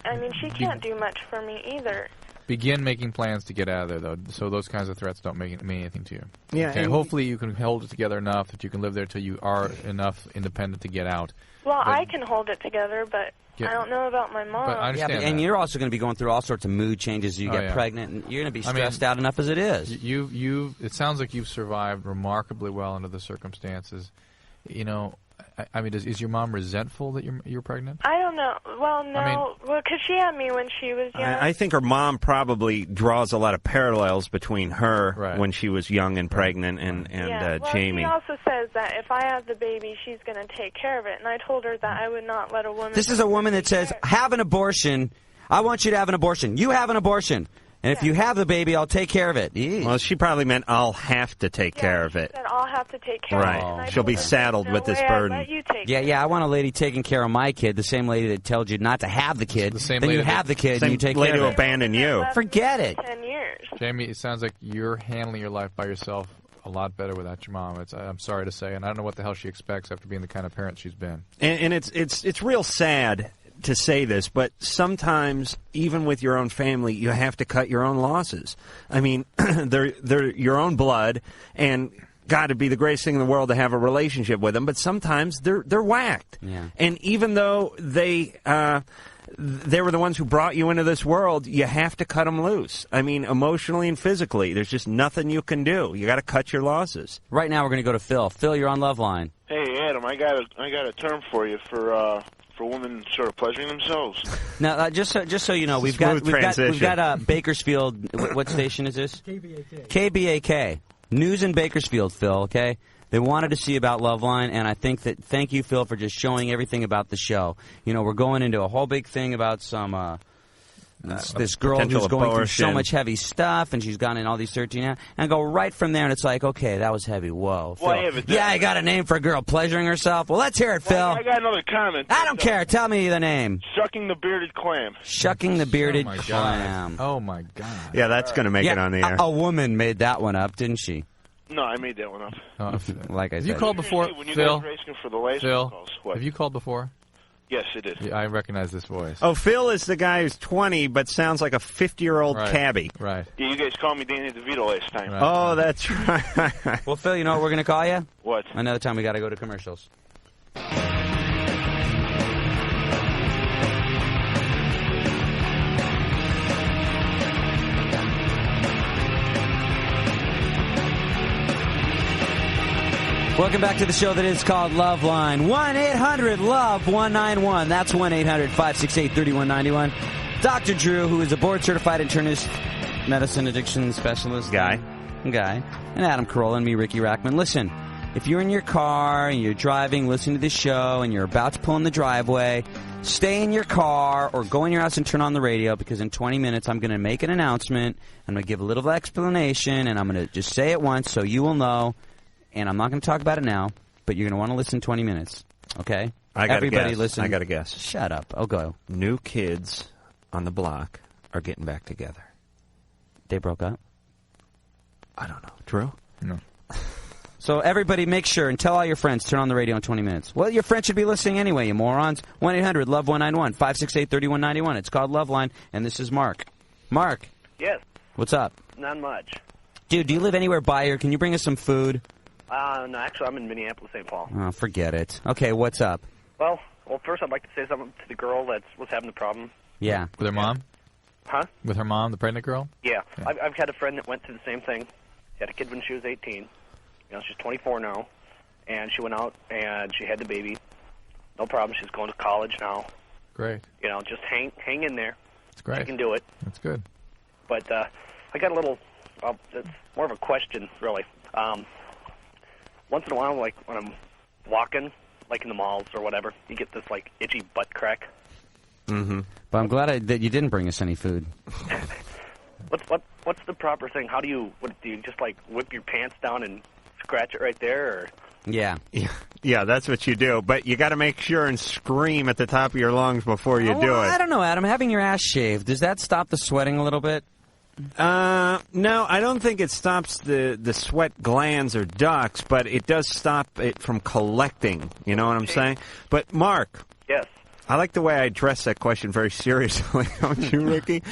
and she can't do much for me either. Begin making plans to get out of there, though, so those kinds of threats don't mean anything to you. Yeah, Okay, and hopefully you can hold it together enough that you can live there till you are enough independent to get out. Well, I can hold it together, but Yeah. I don't know about my mom. But I understand and that. you're also going to be going through all sorts of mood changes as you get pregnant, and you're going to be stressed out enough as it is. It sounds like you've survived remarkably well under the circumstances. You know, I mean, is your mom resentful that you're pregnant? I don't know. Well, no. Because she had me when she was young. I think her mom probably draws a lot of parallels between her when she was young and pregnant and Jamie. She also says that if I have the baby, she's going to take care of it. And I told her that I would not let a woman... This is a woman that says, have an abortion. I want you to have an abortion. You have an abortion. And if you have the baby, I'll take care of it. Eesh. Well, she probably meant I'll have to take care of it. She said I'll have to take care of it. And I She'll be told her, saddled "No with this way, I'd burden. let you take Yeah, I want a lady taking care of my kid, the same lady that tells you not to have the kid. Then lady you have the kid and you take lady care to of it. abandon you. Forget it. 10 years. Jamie, it sounds like you're handling your life by yourself a lot better without your mom. I'm sorry to say, and I don't know what the hell she expects after being the kind of parent she's been. And it's real sad to say this, but sometimes even with your own family, you have to cut your own losses. I mean, they're your own blood, and God, it'd be the greatest thing in the world to have a relationship with them. But sometimes they're whacked, and even though they were the ones who brought you into this world, you have to cut them loose. I mean, emotionally and physically, there's just nothing you can do. You got to cut your losses. Right now, we're going to go to Phil. Phil, you're on Loveline. Hey, Adam, I got a term for you for women sort of pleasuring themselves. Now, just so you know, we've got Bakersfield. What station is this? KBAK. KBAK. News in Bakersfield, Phil. Okay. They wanted to see about Loveline, and I think that thank you, Phil, for just showing everything about the show. You know, we're going into a whole big thing about some this girl who's going through so much heavy stuff, and she's gone in all these 13 and go right from there, and it's like, okay, that was heavy. Whoa, Phil. I got a name for a girl pleasuring herself. Well, let's hear it, Phil. I got another comment. I don't care. Tell me the name. Shucking the bearded clam. Shucking the bearded clam. Oh my God. Yeah, that's going to make it on the air. A woman made that one up, didn't she? No, I made that one up. Like I said. Have you called before, When you Phil? guys were asking for the last Phil, calls, what? have you called before? Yes, it did. Yeah, I recognize this voice. Oh, Phil is the guy who's 20 but sounds like a 50-year-old cabbie. Right. Yeah, you guys called me Danny DeVito last time. Oh, that's right. Well, Phil, you know what we're going to call you? What? Another time we got to go to commercials. Welcome back to the show that is called Loveline. 1-800-LOVE-191. That's 1-800-568-3191. Dr. Drew, who is a board-certified internist, medicine addiction specialist. Guy. And Adam Carolla and me, Ricky Rackman. Listen, if you're in your car and you're driving, listening to this show, and you're about to pull in the driveway, stay in your car or go in your house and turn on the radio, because in 20 minutes I'm going to make an announcement. I'm going to give a little explanation, and I'm going to just say it once so you will know. And I'm not going to talk about it now, but you're going to want to listen 20 minutes, okay? Everybody guess. listen. I got to guess. Shut up. I'll go. New kids on the block are getting back together. They broke up? I don't know. Drew? No. So everybody make sure and tell all your friends, turn on the radio in 20 minutes. Well, your friends should be listening anyway, you morons. 1-800-LOVE-191, 568-3191. It's called Loveline, and this is Mark. Mark. Yes. What's up? Not much. Dude, do you live anywhere by here? Can you bring us some food? No, actually, I'm in Minneapolis, St. Paul. Oh, forget it. Okay, what's up? Well, first I'd like to say something to the girl that was having the problem. Yeah. With her mom? Huh? With her mom, the pregnant girl? Yeah. I've had a friend that went through the same thing. She had a kid when she was 18. You know, she's 24 now. And she went out and she had the baby. No problem. She's going to college now. Great. You know, just hang in there. That's great. She can do it. That's good. But I got a little, it's more of a question, really. Once in a while, like when I'm walking, like in the malls or whatever, you get this like itchy butt crack. Mm-hmm. But I'm glad that you didn't bring us any food. What's the proper thing? How do you just like whip your pants down and scratch it right there? Or? Yeah. Yeah, that's what you do. But you got to make sure and scream at the top of your lungs before you do it. I don't know, Adam. Having your ass shaved, does that stop the sweating a little bit? No, I don't think it stops the sweat glands or ducts, but it does stop it from collecting. You know what I'm saying? But, Mark. Yes. I like the way I address that question very seriously, don't you, Ricky?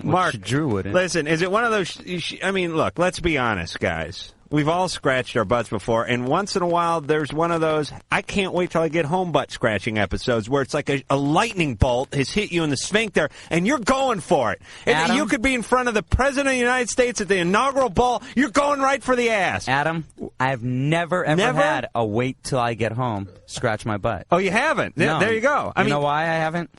Mark, Drew wouldn't. Listen, is it one of those... I mean, look, let's be honest, guys. We've all scratched our butts before, and once in a while there's one of those, I can't wait till I get home butt-scratching episodes where it's like a lightning bolt has hit you in the sphincter, and you're going for it. And you could be in front of the President of the United States at the inaugural ball, you're going right for the ass. Adam, I've never had a wait till I get home scratch my butt. Oh, you haven't? No. There you go. You know why I haven't?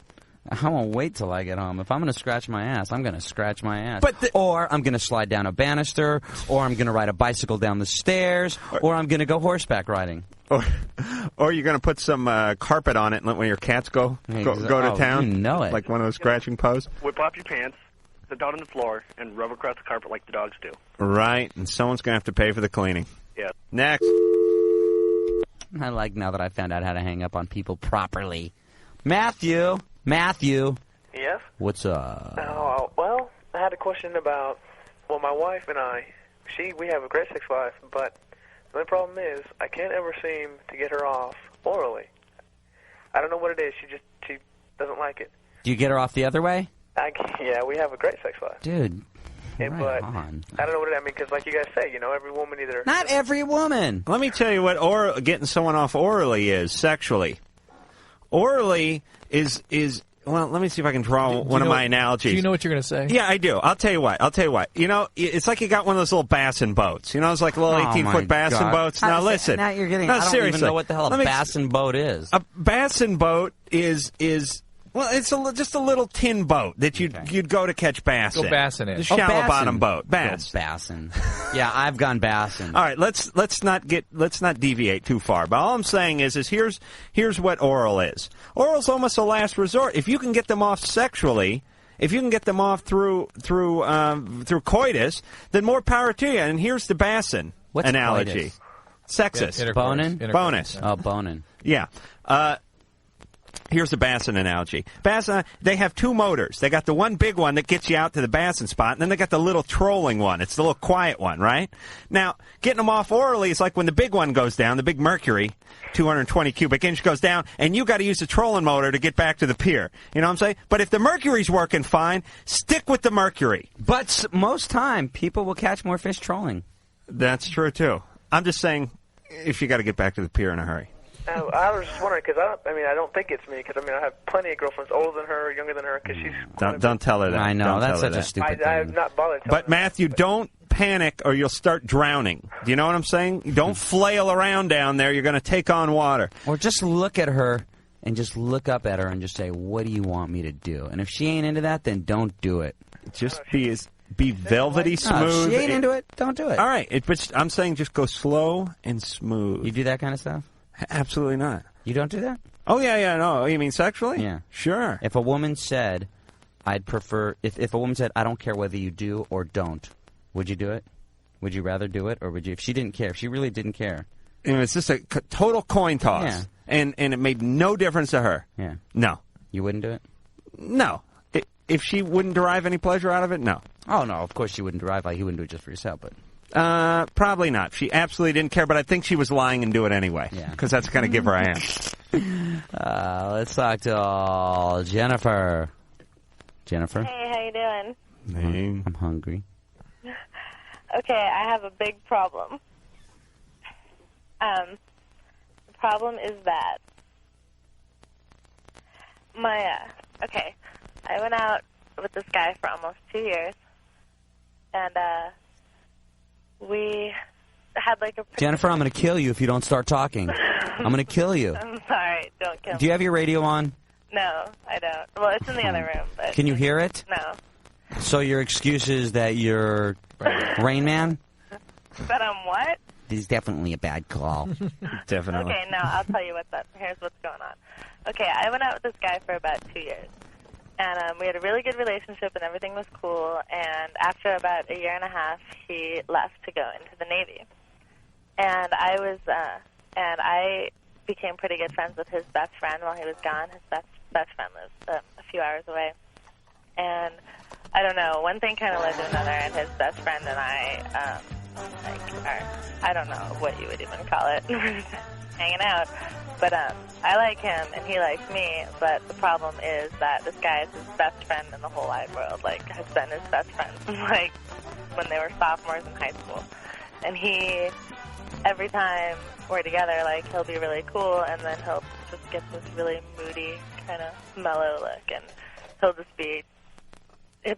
I won't wait till I get home. If I'm going to scratch my ass, I'm going to scratch my ass. Or I'm going to slide down a banister, or I'm going to ride a bicycle down the stairs, or I'm going to go horseback riding. Or you're going to put some carpet on it and let one of your cats go to town. You know it. Like one of those scratching posts. Whip off your pants, sit down on the floor, and rub across the carpet like the dogs do. Right, and someone's going to have to pay for the cleaning. Yeah. Next. I like now that I found out how to hang up on people properly. Matthew. Yes? What's up? Well, I had a question about, my wife and I, we have a great sex life, but the only problem is I can't ever seem to get her off orally. I don't know what it is. She doesn't like it. Do you get her off the other way? Yeah, we have a great sex life. Dude, but on. I don't know what it is. I mean, because like you guys say, every woman either... Not every woman. Let me tell you what getting someone off orally is sexually. Orally is well, let me see if I can draw one of my analogies. Do you know what you're going to say? Yeah, I do. I'll tell you what. It's like you got one of those little bassin boats. It's like little 18-foot bassin boats. Now, listen. Now you're getting... No, I don't seriously. even know what the hell a bassin boat is. A bassin boat is well, it's just a little tin boat that you'd go to catch bass in. Go bassin in. The shallow bottom boat. Bass. Bassin. Yeah, I've gone bassin. All right, let's not deviate too far. But all I'm saying is here's what oral is. Oral's almost a last resort. If you can get them off sexually, if you can get them off through coitus, then more power to you. And here's the bassin analogy. Coitus? Sexist. Bonin? Bonus. Oh, bonin. Yeah. Here's the bassin analogy. Bassin, they have two motors. They got the one big one that gets you out to the bassin spot, and then they got the little trolling one. It's the little quiet one, right? Now, getting them off orally is like when the big one goes down, the big Mercury, 220 cubic inch goes down, and you got to use the trolling motor to get back to the pier. You know what I'm saying? But if the Mercury's working fine, stick with the Mercury. But most time, people will catch more fish trolling. That's true, too. I'm just saying, if you got to get back to the pier in a hurry. I was just wondering, because I don't think it's me, because I have plenty of girlfriends older than her, younger than her, because she's... Don't tell her that. I know, that's such a stupid thing. I have not bothered. But Matthew, don't panic or you'll start drowning. Do you know what I'm saying? Don't flail around down there. You're going to take on water. Or just look at her and just look up at her and just say, what do you want me to do? And if she ain't into that, then don't do it. Just be velvety smooth. No, if she ain't into it, don't do it. All right, but I'm saying just go slow and smooth. You do that kind of stuff? Absolutely not. You don't do that? Oh, yeah, no. You mean sexually? Yeah. Sure. If a woman said, I'd prefer, if a woman said, I don't care whether you do or don't, would you do it? Would you rather do it? Or would you, if she didn't care, if she really didn't care? It's just a total coin toss. Yeah. And it made no difference to her. Yeah. No. You wouldn't do it? No. If she wouldn't derive any pleasure out of it, no. Oh, no, of course she wouldn't derive, like you wouldn't do it just for yourself, but... Probably not. She absolutely didn't care, but I think she was lying and do it anyway. Yeah. Because that's the kind of giver I am. Let's talk to Jennifer. Jennifer? Hey, how you doing? Hey. I'm hungry. Okay, I have a big problem. The problem is that I went out with this guy for almost 2 years, and we had like a... Jennifer, I'm going to kill you if you don't start talking. I'm going to kill you. I'm sorry, don't kill me. Do you have your radio on? No, I don't. Well, it's in the other room. But Can you hear it? No. So your excuse is that you're Rain Man? But I'm what? This is definitely a bad call. Definitely. Okay, no, I'll tell you here's what's going on. Okay, I went out with this guy for about 2 years. And we had a really good relationship, and everything was cool. And after about a year and a half, he left to go into the Navy. And I became pretty good friends with his best friend while he was gone. His best friend lives a few hours away. And I don't know. One thing kind of led to another, and his best friend and I, I don't know what you would even call it. We're just hanging out. But I like him, and he likes me. But the problem is that this guy is his best friend in the whole wide world. Like, has been his best friend since, like, when they were sophomores in high school. And he, every time we're together, like, he'll be really cool, and then he'll just get this really moody, kind of mellow look, and he'll just be, you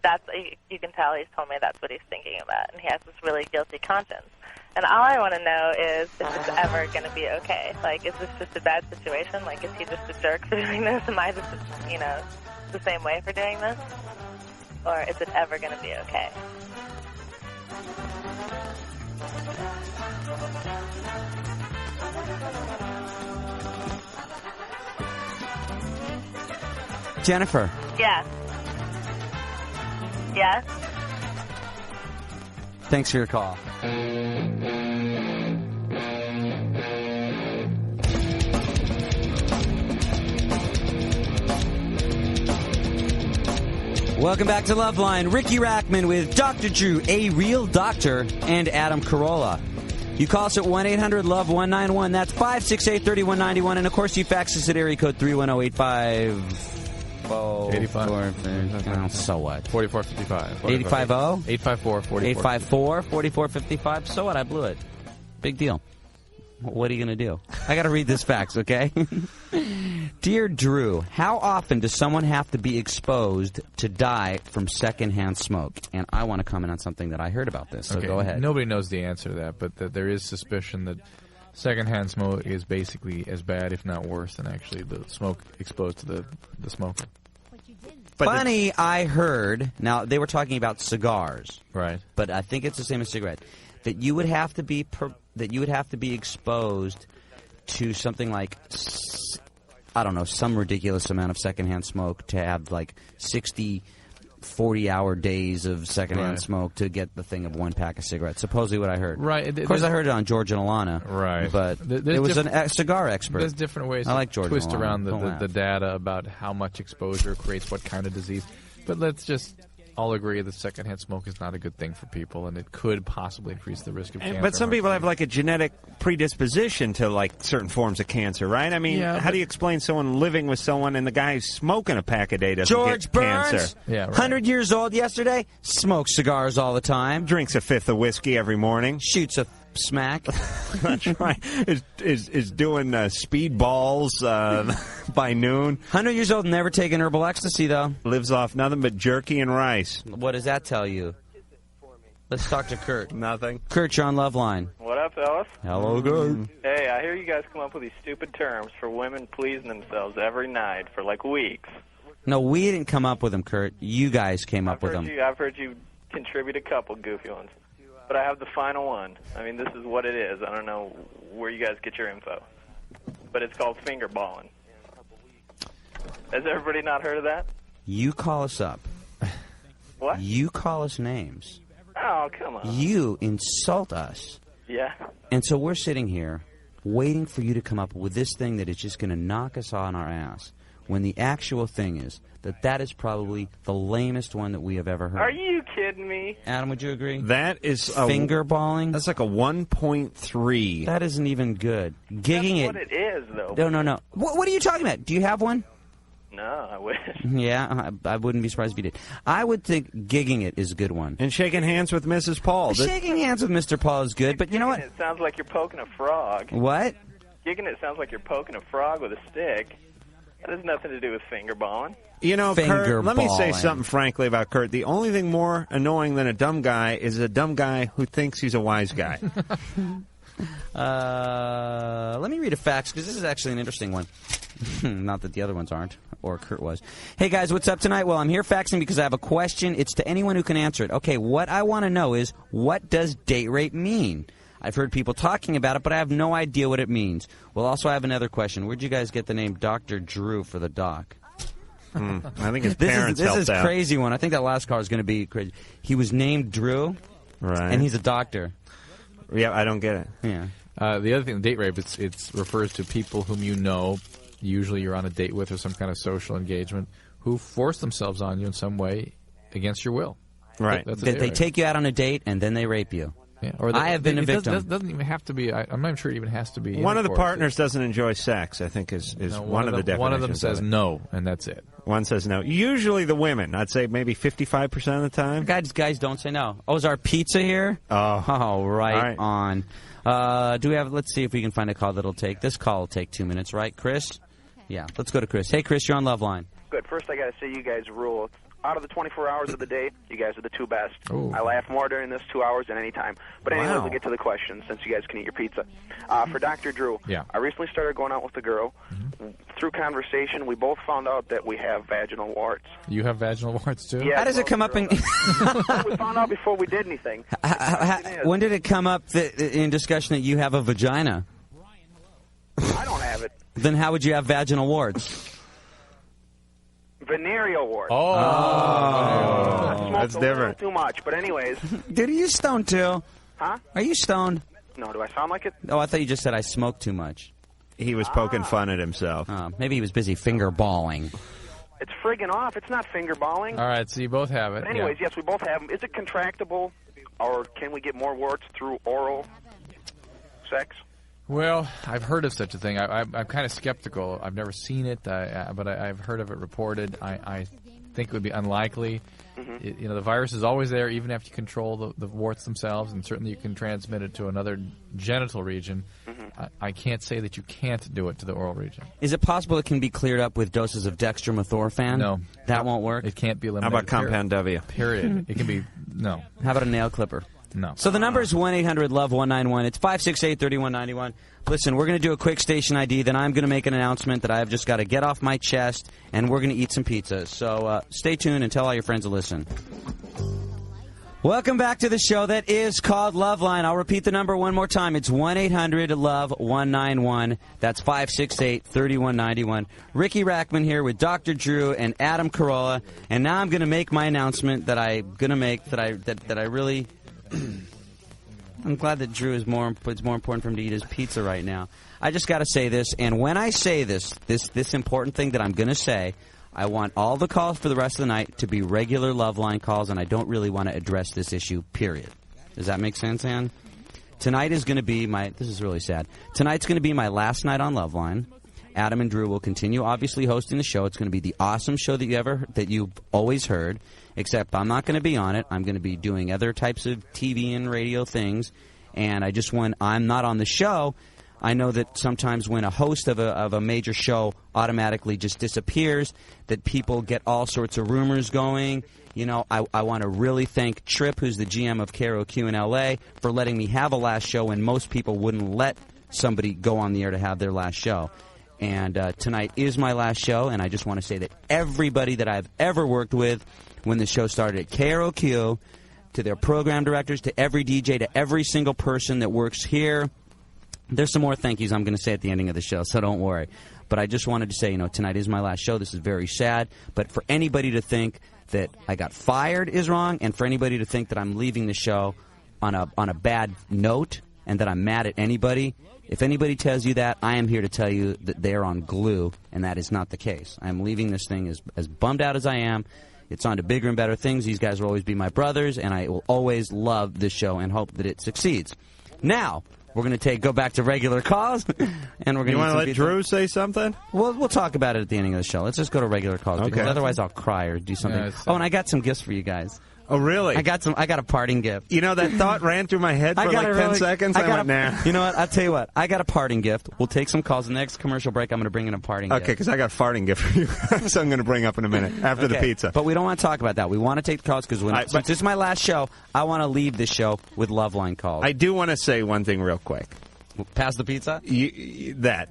can tell he's told me that's what he's thinking about, and he has this really guilty conscience. And all I want to know is if it's ever going to be okay. Like, is this just a bad situation? Like, is he just a jerk for doing this? Am I just, the same way for doing this? Or is it ever going to be okay? Jennifer. Yeah. Yeah? Thanks for your call. Welcome back to Loveline. Ricky Rackman with Dr. Drew, a real doctor, and Adam Carolla. You call us at 1-800-LOVE-191. That's 568-3191. And, of course, you fax us at area code 310-85... 85. So what? 4455. 850? 854 4455. So what? I blew it. Big deal. What are you going to do? I got to read this fax, okay? Dear Drew, how often does someone have to be exposed to die from secondhand smoke? And I want to comment on something that I heard about this, so go ahead. Nobody knows the answer to that, but there is suspicion that secondhand smoke is basically as bad, if not worse, than actually the smoke exposed to the smoker. But funny, I heard, now they were talking about cigars. Right. But I think it's the same as cigarette. That you would have to be exposed to something like, I don't know, some ridiculous amount of secondhand smoke to have like 60 40-hour days of secondhand smoke to get the thing of one pack of cigarettes. Supposedly what I heard. Right. Of course, I heard it on George and Alana. Right. But it was a cigar expert. There's different ways to twist around the data about how much exposure creates what kind of disease. But let's just all agree that secondhand smoke is not a good thing for people, and it could possibly increase the risk of cancer. But some people have like a genetic predisposition to like certain forms of cancer, right? I mean, how do you explain someone living with someone and the guy who's smoking a pack a day doesn't George get Burns, cancer? Yeah, right. 100 years old yesterday, smokes cigars all the time. Drinks a fifth of whiskey every morning. Shoots a smack. That's right. Is doing speedballs by noon. 100 years old, never taken herbal ecstasy, though. Lives off nothing but jerky and rice. What does that tell you? Let's talk to Kurt. Nothing. Kurt, you're on Loveline. What up, fellas? Hello, good. Hey, I hear you guys come up with these stupid terms for women pleasing themselves every night for like weeks. No, we didn't come up with them, Kurt. You guys came up with them. I've heard you contribute a couple goofy ones. But I have the final one. I mean, this is what it is. I don't know where you guys get your info. But it's called finger balling. Has everybody not heard of that? You call us up. What? You call us names. Oh, come on. You insult us. Yeah. And so we're sitting here waiting for you to come up with this thing that is just going to knock us on our ass, when the actual thing is that is probably the lamest one that we have ever heard. Are you kidding me? Adam, would you agree? That is finger balling. That's like a 1.3. That isn't even good. Gigging That's what it is, though. No. What are you talking about? Do you have one? No, I wish. Yeah, I wouldn't be surprised if you did. I would think gigging it is a good one. And shaking hands with Mrs. Paul. Shaking hands with Mr. Paul is good, but you know what? It sounds like you're poking a frog. What? Gigging it sounds like you're poking a frog with a stick. That has nothing to do with finger balling. You know, Kurt, let me say something frankly about Kurt. The only thing more annoying than a dumb guy is a dumb guy who thinks he's a wise guy. Let me read a fax, because this is actually an interesting one. Not that the other ones aren't, or Kurt was. Hey, guys, what's up tonight? Well, I'm here faxing because I have a question. It's to anyone who can answer it. Okay, what I want to know is, what does date rape mean? I've heard people talking about it, but I have no idea what it means. Well, also, I have another question. Where'd you guys get the name Dr. Drew for the doc? I think his parents helped out. This is a crazy one. I think that last car is going to be crazy. He was named Drew, right? And he's a doctor. Yeah, I don't get it. Yeah. The other thing, date rape, it refers to people whom you know, usually you're on a date with or some kind of social engagement, who force themselves on you in some way against your will. Right. That's They take you out on a date and then they rape you. Yeah. I have been a victim. It doesn't even have to be. I'm not sure it even has to be. One of the intercourse. partners doesn't enjoy sex, I think, is one of the definitions. One of them of says it. no, and that's it. One says no. Usually the women. I'd say maybe 55% of the time. Guys don't say no. Oh, is our pizza here? Oh, right on. Do we have? Let's see if we can find a call that'll take. This call will take 2 minutes, right, Chris? Yeah. Let's go to Chris. Hey, Chris, you're on Loveline. Good. First, I got to say you guys rule. Out of the 24 hours of the day, you guys are the two best. Ooh. I laugh more during this 2 hours than any time. But anyways, we'll get to the question since you guys can eat your pizza. For Dr. Drew, I recently started going out with a girl. Through conversation, we both found out that we have vaginal warts. You have vaginal warts too? Yeah, How does it come up in? We found out before we did anything. When did it come up in discussion that you have a vagina? I don't have it. Then how would you have vaginal warts? Venereal warts. Oh, that's different. Too much, but anyways. Dude, are you stoned too? Huh? Are you stoned? No, do I sound like it? Oh, I thought you just said I smoke too much. He was poking fun at himself. Maybe he was busy finger balling. It's friggin' off. It's not finger balling. All right, so you both have it. But anyways, yes, we both have them. Is it contractable, or can we get more warts through oral sex? Well, I've heard of such a thing. I'm kind of skeptical. I've never seen it, but I've heard of it reported. I think it would be unlikely. The virus is always there, even after you control the warts themselves, and certainly you can transmit it to another genital region. I can't say that you can't do it to the oral region. Is it possible it can be cleared up with doses of dextromethorphan? No. That won't work? It can't be eliminated. How about Compound W? Period. It can be, no. How about a nail clipper? No. So the number is 1-800-LOVE-191. It's 568-3191. Listen, we're going to do a quick station ID, then I'm going to make an announcement that I've just got to get off my chest, and we're going to eat some pizza. So stay tuned and tell all your friends to listen. Welcome back to the show that is called Loveline. I'll repeat the number one more time. It's 1-800-LOVE-191. That's 568-3191. Ricky Rackman here with Dr. Drew and Adam Carolla. And now I'm going to make my announcement that I'm going to make that I really... I'm glad that Drew is more. It's more important for him to eat his pizza right now. I just got to say this, and when I say this important thing that I'm going to say, I want all the calls for the rest of the night to be regular Loveline calls, and I don't really want to address this issue. Period. Does that make sense, Ann? Tonight is going to be my. This is really sad. Tonight's going to be my last night on Loveline. Adam and Drew will continue, obviously, hosting the show. It's going to be the awesome show that you've always heard. Except I'm not going to be on it. I'm going to be doing other types of TV and radio things. And when I'm not on the show, I know that sometimes when a host of a major show automatically just disappears, that people get all sorts of rumors going. You know, I want to really thank Tripp, who's the GM of KROQ in L.A., for letting me have a last show when most people wouldn't let somebody go on the air to have their last show. And tonight is my last show, and I just want to say that everybody that I've ever worked with when the show started at KROQ, to their program directors, to every DJ, to every single person that works here. There's some more thank yous I'm going to say at the ending of the show, so don't worry. But I just wanted to say, tonight is my last show. This is very sad. But for anybody to think that I got fired is wrong, and for anybody to think that I'm leaving the show on a bad note and that I'm mad at anybody, if anybody tells you that, I am here to tell you that they are on glue, and that is not the case. I'm leaving this thing as bummed out as I am. It's on to bigger and better things. These guys will always be my brothers, and I will always love this show and hope that it succeeds. Now, we're going to go back to regular calls, and we're going to. You want to let Drew say something? We'll talk about it at the ending of the show. Let's just go to regular calls, Okay. because otherwise I'll cry or do something. And I got some gifts for you guys. Oh, really? I got a parting gift. That thought ran through my head for like 10 seconds. I went, nah. You know what? I'll tell you what. I got a parting gift. We'll take some calls. The next commercial break, I'm going to bring in a parting gift. Okay, because I got a farting gift for you. So I'm going to bring up in a minute after the pizza. But we don't want to talk about that. We want to take the calls because since this is my last show, I want to leave this show with Loveline calls. I do want to say one thing real quick. Pass the pizza?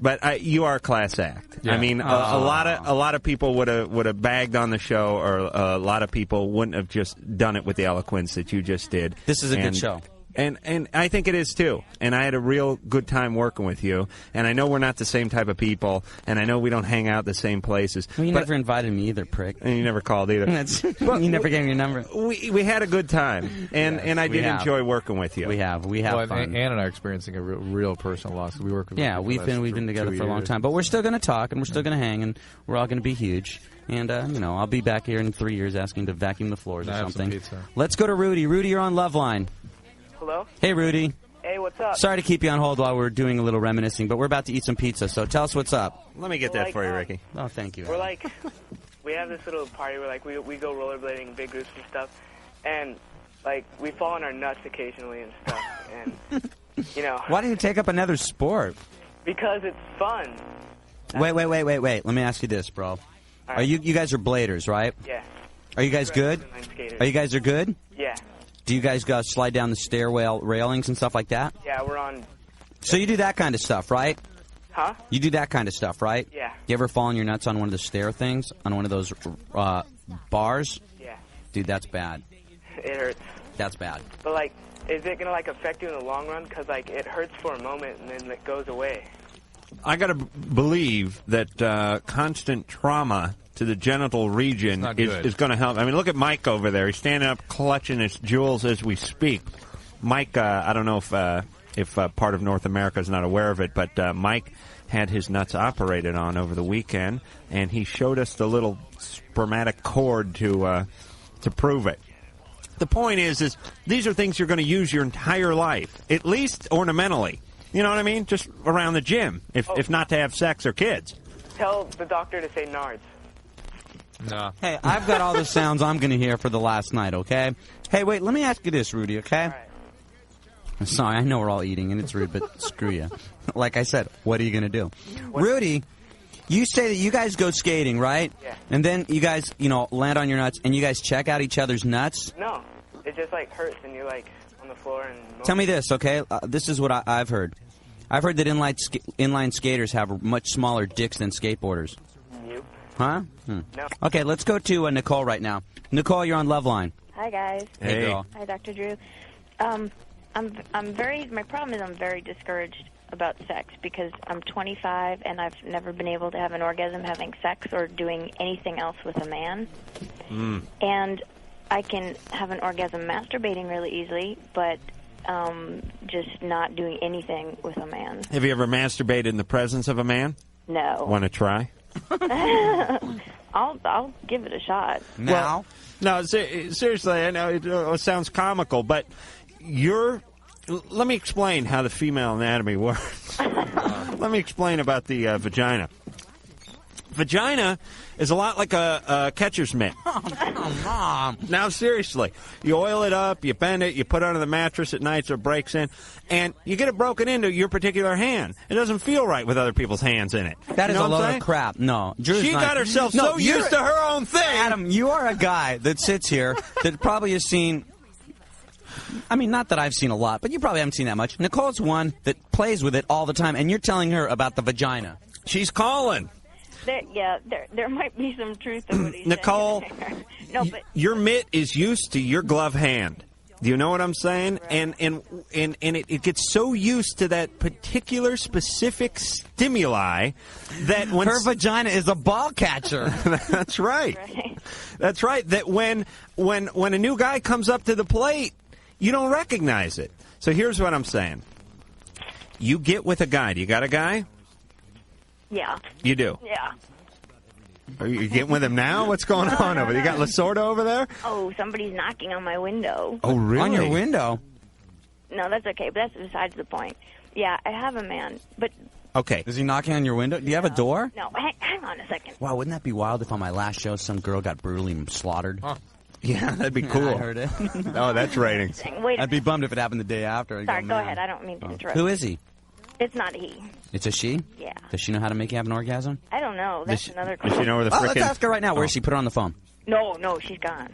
But you are a class act. Yeah. I mean, a lot of people would have bagged on the show, or a lot of people wouldn't have just done it with the eloquence that you just did. This is a good show. And I think it is, too. And I had a real good time working with you. And I know we're not the same type of people. And I know we don't hang out the same places. Well, you never invited me either, prick. And you never called either. You never gave me your number. We had a good time. And I did enjoy working with you. We have fun. Ann and I are experiencing a real personal loss. We work with we've been together for a long time. But we're still going to talk, and we're still going to hang, and we're all going to be huge. And, I'll be back here in 3 years asking to vacuum the floors or something. Let's go to Rudy. Rudy, you're on Loveline. Hello? Hey, Rudy. Hey, what's up? Sorry to keep you on hold while we're doing a little reminiscing, but we're about to eat some pizza, so tell us what's up. Let me get that for you, Ricky. Oh, thank you. We're like, we have this little party where, like, we go rollerblading in big groups and stuff, and, like, we fall on our nuts occasionally and stuff, and, Why do you take up another sport? Because it's fun. Wait. Let me ask you this, bro. Are you guys are bladers, right? Yeah. Are you guys good? Are you guys good? Yeah. Do you guys go slide down the stairwell railings and stuff like that? Yeah, we're on... So you do that kind of stuff, right? Huh? You do that kind of stuff, right? Yeah. You ever fall on your nuts on one of the stair things? On one of those bars? Yeah. Dude, that's bad. It hurts. That's bad. But, like, is it going to, like, affect you in the long run? Because, like, it hurts for a moment and then it goes away. I got to believe that constant trauma to the genital region is going to help. I mean, look at Mike over there. He's standing up clutching his jewels as we speak. Mike, I don't know if part of North America is not aware of it, but Mike had his nuts operated on over the weekend, and he showed us the little spermatic cord to prove it. The point is these are things you're going to use your entire life, at least ornamentally. You know what I mean? Just around the gym, if not to have sex or kids. Tell the doctor to say nards. No. Hey, I've got all the sounds I'm going to hear for the last night, okay? Hey, wait, let me ask you this, Rudy, okay? I'm sorry, I know we're all eating, and it's rude, but screw you. Like I said, what are you going to do? Rudy, you say that you guys go skating, right? Yeah. And then you guys, land on your nuts, and you guys check out each other's nuts? No. It just, like, hurts, and you're, like, on the floor. And Tell me this, okay? This is what I've heard. I've heard that inline skaters have much smaller dicks than skateboarders. Nope. Huh? No. Okay, let's go to Nicole right now. Nicole, you're on Loveline. Hi, guys. Hey, girl. Hi, Dr. Drew. My problem is I'm very discouraged about sex because I'm 25 and I've never been able to have an orgasm having sex or doing anything else with a man. And I can have an orgasm masturbating really easily, but just not doing anything with a man. Have you ever masturbated in the presence of a man? No. Want to try? I'll give it a shot. Well, no, seriously, I know it sounds comical, but let me explain how the female anatomy works. Let me explain about the vagina. Vagina is a lot like a catcher's mitt. Mom. Now, seriously, you oil it up, you bend it, you put it under the mattress at night so it breaks in, and you get it broken into your particular hand. It doesn't feel right with other people's hands in it. That is you know a what I'm load saying? of crap. No. Drew's She not. got herself No, so used to her own thing. Adam, you are a guy that sits here that probably has seen... I mean, not that I've seen a lot, but you probably haven't seen that much. Nicole's one that plays with it all the time, and you're telling her about the vagina. She's calling. There might be some truth to what he's Nicole, saying. No, but your mitt is used to your glove hand. Do you know what I'm saying? Right. And it gets so used to that particular specific stimuli that when her vagina is a ball catcher. That's right. That's right. That when a new guy comes up to the plate, you don't recognize it. So here's what I'm saying. You get with a guy. Do you got a guy? Yeah. You do? Yeah. Are you getting with him now? What's going on over there? You got Lasorda over there? Oh, somebody's knocking on my window. Oh, really? On your window? No, that's okay, but that's besides the point. Yeah, I have a man, but... Okay. Is he knocking on your window? Do you have a door? No, hang on a second. Wow, wouldn't that be wild if on my last show some girl got brutally slaughtered? Huh. Yeah, that'd be cool. I heard it. Oh, that's ratings. Wait I'd be bummed if it happened the day after. Sorry, go ahead. I don't mean to interrupt. Who is he? It's not he. It's a she? Yeah. Does she know how to make you have an orgasm? I don't know. That's another question. Does she know where the Let's ask her right now. Where is she? Put her on the phone. No, she's gone.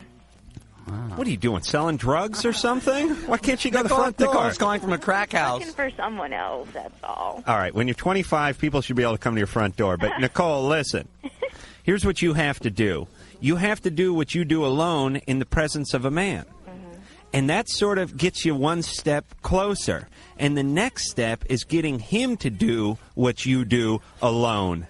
Wow. What are you doing, selling drugs or something? Why can't she go to the front door? Nicole's calling from a crack house. Looking for someone else, that's all. All right, when you're 25, people should be able to come to your front door. But, Nicole, listen. Here's what you have to do. You have to do what you do alone in the presence of a man. And that sort of gets you one step closer. And the next step is getting him to do what you do alone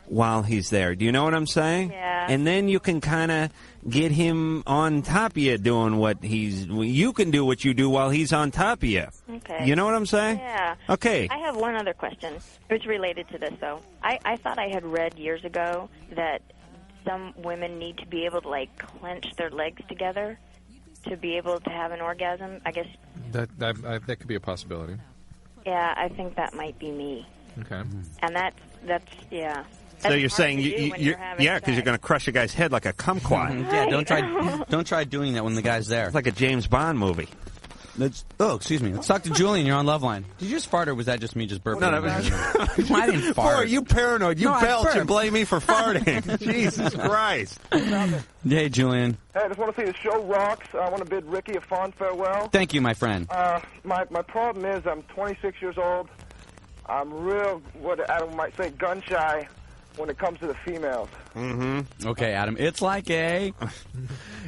while he's there. Do you know what I'm saying? Yeah. And then you can kind of get him on top of you doing what you can do what you do while he's on top of you. Okay. You know what I'm saying? Yeah. Okay. I have one other question. It's related to this, though. I thought I had read years ago that some women need to be able to, like, clench their legs together to be able to have an orgasm. I guess. That could be a possibility. Yeah, I think that might be me. Okay. And that's yeah. So That's you're hard saying to do you when you're having yeah, because you're going to crush a guy's head like a kumquat. Yeah, don't try doing that when the guy's there. It's like a James Bond movie. Excuse me. Let's talk to Julian. You're on Loveline. Did you just fart, or was that just me just burping? No, that was I didn't fart. Boy, you paranoid. You No, I belch and burped. blame me for farting. Jesus Christ. Hey, Julian. Hey, I just want to say the show rocks. I want to bid Ricky a fond farewell. Thank you, my friend. My problem is I'm 26 years old. I'm real, what Adam might say, gun shy when it comes to the females. Mm-hmm. Okay, Adam. It's like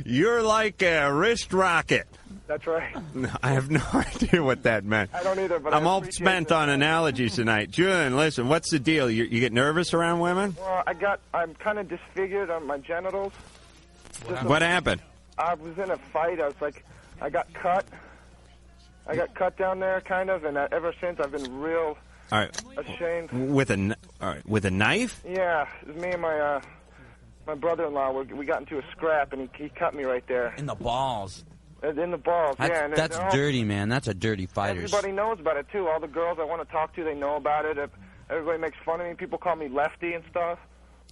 You're like a wrist rocket. That's right. No, I have no idea what that meant. I don't either, but I'm I all appreciate spent on analogies tonight. Julian, listen, what's the deal? You get nervous around women? Well, I'm kind of disfigured on my genitals. What happened? I was in a fight. I got cut. I got cut down there, kind of, and ever since I've been real All right. ashamed. With a knife? Yeah, it was me and my brother-in-law. We got into a scrap, and he cut me right there. In the balls. In the balls, yeah. And That's dirty, man. That's a dirty fighter. Everybody knows about it, too. All the girls I want to talk to, they know about it. Everybody makes fun of me. People call me Lefty and stuff.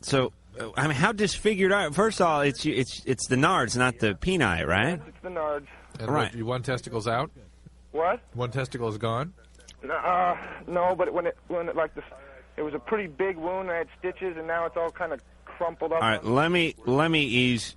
So, I mean, how disfigured are you? First of all, it's the nards, not the peni, right? It's the nards. And Right. One testicle's out? What? One testicle is gone? No, but when it like this, it was a pretty big wound. I had stitches, and now it's all kind of crumpled up. All right, let me ease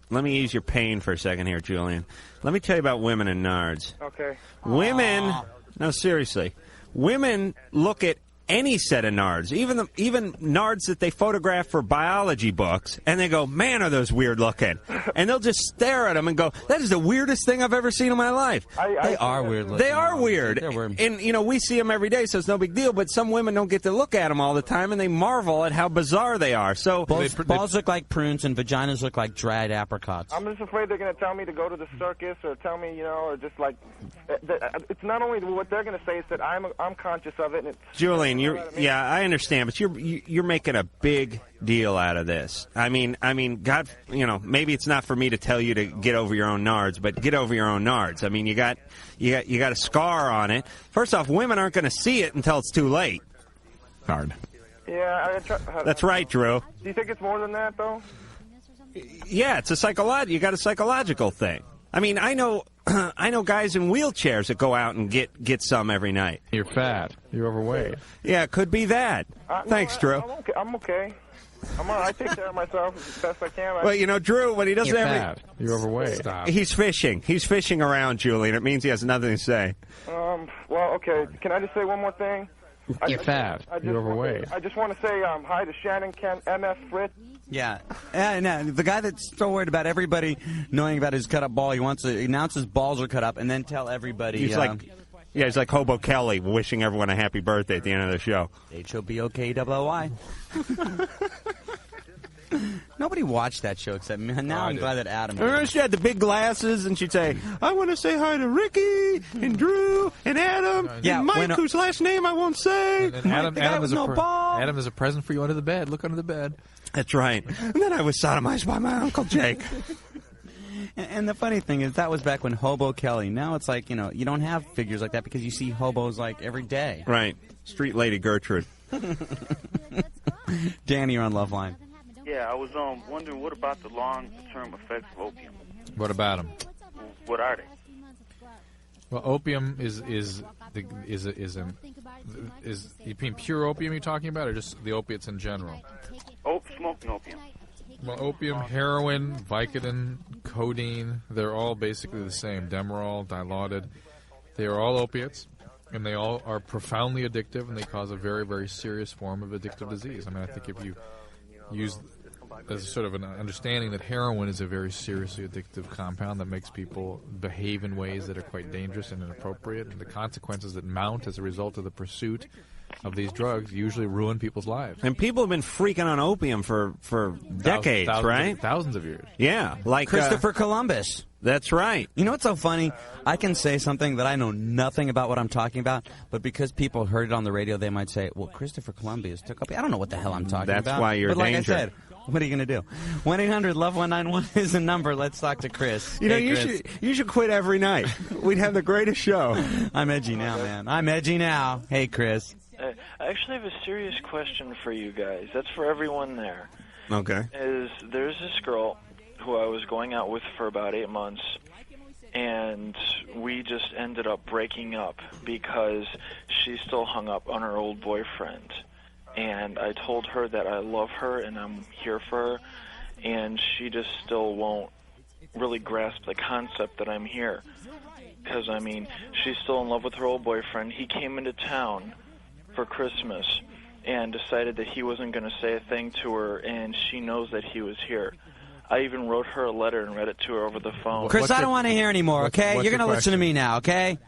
your pain for a second here, Julian. Let me tell you about women and nards. Okay. Women, no, seriously, women look at any set of nards, even nards that they photograph for biology books, and they go, man, are those weird looking. And they'll just stare at them and go, that is the weirdest thing I've ever seen in my life. They are weird looking. They are weird. They're weird. And, we see them every day, so it's no big deal, but some women don't get to look at them all the time, and they marvel at how bizarre they are. So Balls look like prunes and vaginas look like dried apricots. I'm just afraid they're going to tell me to go to the circus, or tell me, or just like, it's not only what they're going to say, it's that I'm conscious of it. And it's, Julian, I understand, but you're making a big deal out of this. I mean, God, maybe it's not for me to tell you to get over your own nards, but get over your own nards. I mean, you got a scar on it. First off, women aren't going to see it until it's too late. Nard. Yeah, That's right, Drew. Do you think it's more than that, though? Yeah, it's you got a psychological thing. I mean, I know guys in wheelchairs that go out and get some every night. You're fat. You're overweight. Yeah, it could be that. Thanks, Drew. I'm okay. I'm all right. I take care of myself as best I can. Well, Drew, when he doesn't You're have fat. You're overweight. Stop. He's fishing. He's fishing around, Julian. It means he has nothing to say. Well, okay. Can I just say one more thing? You're fat. You're overweight. I just want to say hi to Shannon, Ken, MF, Fritz. Yeah. No, the guy that's so worried about everybody knowing about his cut-up ball, he wants to announce his balls are cut up and then tell everybody. He's like Hobo Kelly wishing everyone a happy birthday at the end of the show. HOBOKWY. Nobody watched that show except me. Now I'm glad that Adam did. She had the big glasses, and she'd say, I want to say hi to Ricky and Drew and Adam and Mike, whose last name I won't say. And Adam is a present for you under the bed. Look under the bed. That's right. And then I was sodomized by my Uncle Jake. And the funny thing is, that was back when Hobo Kelly. Now it's like, you don't have figures like that because you see hobos like every day. Right. Street Lady Gertrude. Danny, you're on Loveline. Yeah, I was wondering, what about the long-term effects of opium? What about them? What are they? Well, opium is you mean pure opium you're talking about, or just the opiates in general? Smoking opium. Well, opium, heroin, Vicodin, codeine, they're all basically the same. Demerol, Dilaudid. They are all opiates, and they all are profoundly addictive, and they cause a very, very serious form of addictive disease. I mean, I think if you use there's sort of an understanding that heroin is a very seriously addictive compound that makes people behave in ways that are quite dangerous and inappropriate, and the consequences that mount as a result of the pursuit of these drugs usually ruin people's lives. And people have been freaking on opium for decades, right? Thousands of years. Yeah, like Christopher Columbus. That's right. You know what's so funny? I can say something that I know nothing about what I'm talking about, but because people heard it on the radio, they might say, well, Christopher Columbus took up... I don't know what the hell I'm talking about. That's why you're But like danger. I said, what are you going to do? 1-800-LOVE-191 is the number. Let's talk to Chris. You know, Hey, you should quit every night. We'd have the greatest show. I'm edgy now, man. I'm edgy now. Hey, Chris. I actually have a serious question for you guys. That's for everyone there. Okay. There's this girl who I was going out with for about 8 months, and we just ended up breaking up because she still hung up on her old boyfriend. And I told her that I love her and I'm here for her, and she just still won't really grasp the concept that I'm here. Because, I mean, she's still in love with her old boyfriend. He came into town for Christmas and decided that he wasn't going to say a thing to her, and she knows that he was here. I even wrote her a letter and read it to her over the phone. Chris, I don't want to hear anymore, okay? You're going to listen to me now, okay?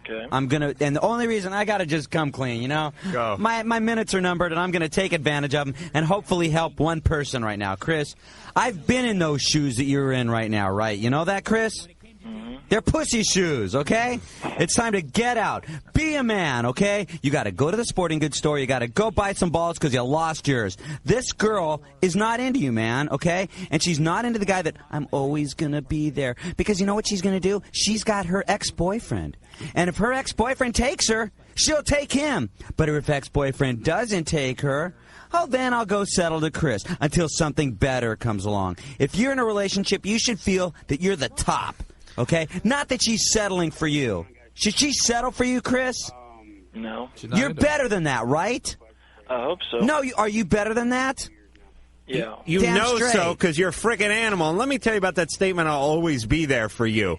Okay. I'm going to, and the only reason I got to just come clean, you know? Go. My minutes are numbered, and I'm going to take advantage of them and hopefully help one person right now. Chris, I've been in those shoes that you're in right now, right? You know that, Chris? They're pussy shoes, okay? It's time to get out. Be a man, okay? You got to go to the sporting goods store. You got to go buy some balls because you lost yours. This girl is not into you, man, okay? And she's not into the guy that I'm always going to be there. Because you know what she's going to do? She's got her ex-boyfriend. And if her ex-boyfriend takes her, she'll take him. But if her ex-boyfriend doesn't take her, oh, then I'll go settle to Chris until something better comes along. If you're in a relationship, you should feel that you're the top. Okay? Not that she's settling for you. Should she settle for you, Chris? No. You're better than that, right? I hope so. No, are you better than that? Yeah. You Damn know straight. so because you're a freaking animal. And let me tell you about that statement, I'll always be there for you.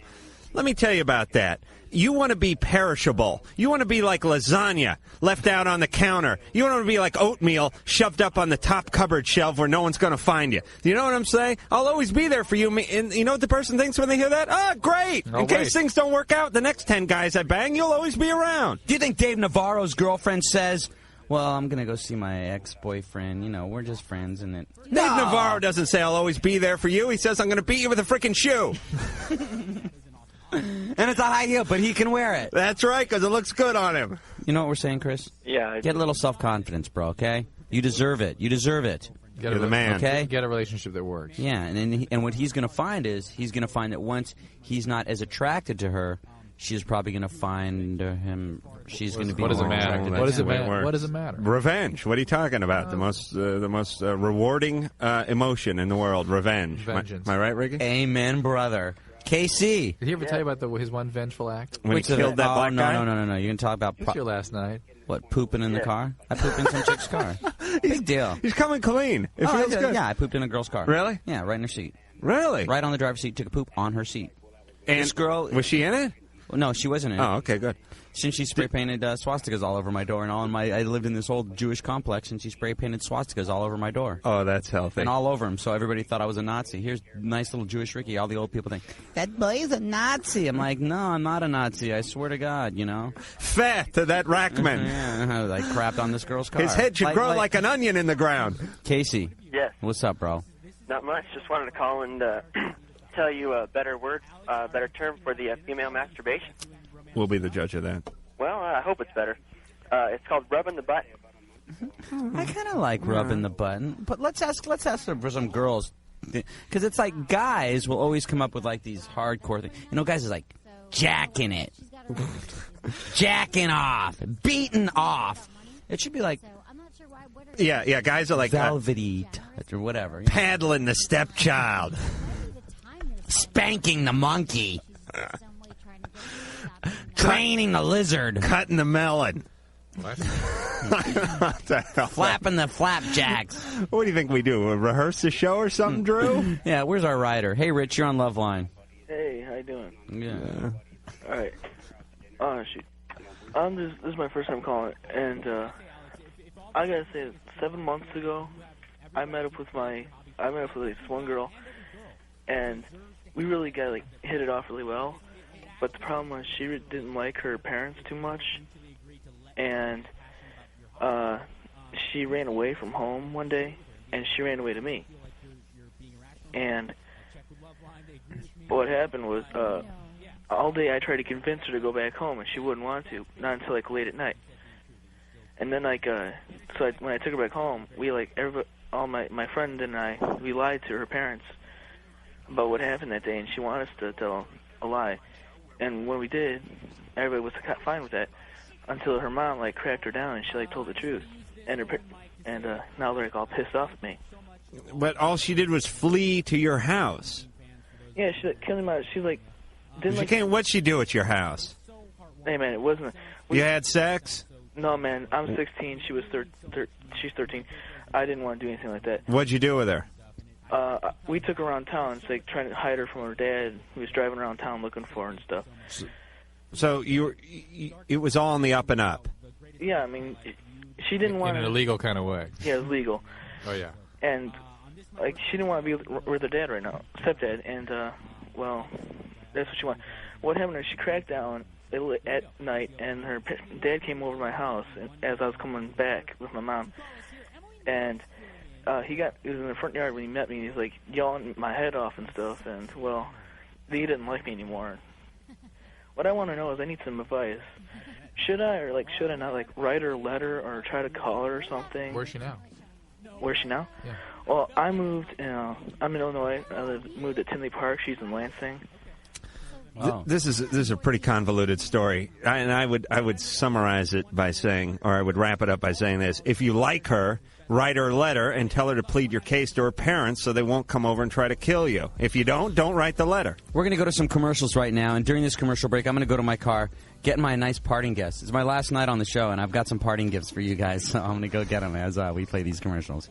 Let me tell you about that. You want to be perishable. You want to be like lasagna left out on the counter. You want to be like oatmeal shoved up on the top cupboard shelf where no one's going to find you. Do you know what I'm saying? I'll always be there for you. And you know what the person thinks when they hear that? Ah, great. In case things don't work out, the next 10 guys I bang, you'll always be around. Do you think Dave Navarro's girlfriend says, well, I'm going to go see my ex-boyfriend. You know, we're just friends, and it... Dave Navarro doesn't say I'll always be there for you. He says I'm going to beat you with a freaking shoe. And it's a high heel, but he can wear it. That's right, because it looks good on him. You know what we're saying, Chris? Yeah. Get a little self-confidence, bro, okay? You deserve it. You deserve it. You're the man. Okay? Get a relationship that works. Yeah, and what he's going to find is, he's going to find that once he's not as attracted to her, she's probably going to find him, she's going to be What does it more matter? attracted What to does it him. matter? What does it matter? Revenge. What are you talking about? The most rewarding emotion in the world. Revenge. Vengeance. Am I right, Ricky? Amen, brother. KC. Did he ever tell you about his one vengeful act? When he killed that black guy? No. You can talk about... It was your last night. What, pooping in the car? I pooped in some chick's car. Big deal. He's coming clean. It feels good. Yeah, I pooped in a girl's car. Really? Yeah, right in her seat. Really? Right on the driver's seat, took a poop on her seat. And this girl... Was she in it? No, she wasn't in it. Oh, okay, good. Since she spray painted swastikas all over my door and all in my... I lived in this old Jewish complex, and she spray painted swastikas all over my door. Oh, that's healthy. And all over them, so everybody thought I was a Nazi. Here's nice little Jewish Ricky. All the old people think, that boy is a Nazi. I'm like, no, I'm not a Nazi. I swear to God, you know. Fair to that Rackman. Yeah, like crapped on this girl's car. His head should grow like an onion in the ground. Casey. Yes. What's up, bro? Not much. Just wanted to call and tell you a better word, better term for the female masturbation. We'll be the judge of that. Well, I hope it's better. It's called rubbing the butt. I kind of like rubbing the button, but let's ask for some girls, because it's like guys will always come up with like these hardcore things. You know, guys is like jacking it, jacking off, beating off. It should be like yeah. Guys are like velvety or whatever, paddling the stepchild, spanking the monkey. Training the lizard. Cutting the melon. What? Flapping the flapjacks. What do you think we do? Rehearse the show or something, Drew? Yeah, where's our writer? Hey, Rich, you're on Loveline. Hey, how you doing? Yeah. All right. Oh, shoot. This is my first time calling, and I gotta say, 7 months ago, I met up with my I met up with this one girl, and we really got hit it off really well. But the problem was she didn't like her parents too much, and she ran away from home one day, and she ran away to me. And what happened was, all day I tried to convince her to go back home, and she wouldn't want to, not until late at night. And then when I took her back home, we all my friend and I, we lied to her parents about what happened that day, and she wanted us to tell a lie. And when we did, everybody was fine with that until her mom cracked her down, and she told the truth. And now they're all pissed off at me. But all she did was flee to your house. Yeah, she came out. She didn't What'd she do at your house? Hey man, it wasn't. You had sex? No man, I'm 16. She was she's 13. I didn't want to do anything like that. What'd you do with her? We took her around town, trying to hide her from her dad, who was driving around town looking for her and stuff. So it was all on the up and up. Yeah, I mean, she didn't want in an illegal kind of way. Yeah, it was legal. Oh yeah. And she didn't want to be with her dad right now, stepdad, and well, that's what she wanted. What happened is she cracked down at night, and her dad came over to my house as I was coming back with my mom, and he was in the front yard when he met me. He was yelling my head off and stuff, and well, he didn't like me anymore. What I want to know is I need some advice. Should I should I not write her a letter or try to call her or something? Where's she now? Where's she now? Yeah. Well, I moved. I'm in Illinois. Moved to Tinley Park. She's in Lansing. Wow. This is a pretty convoluted story, and I would summarize it by saying, or I would wrap it up by saying this: if you like her, write her a letter and tell her to plead your case to her parents so they won't come over and try to kill you. If you don't write the letter. We're going to go to some commercials right now, and during this commercial break, I'm going to go to my car, get my nice parting gifts. It's my last night on the show, and I've got some parting gifts for you guys, so I'm going to go get them as we play these commercials.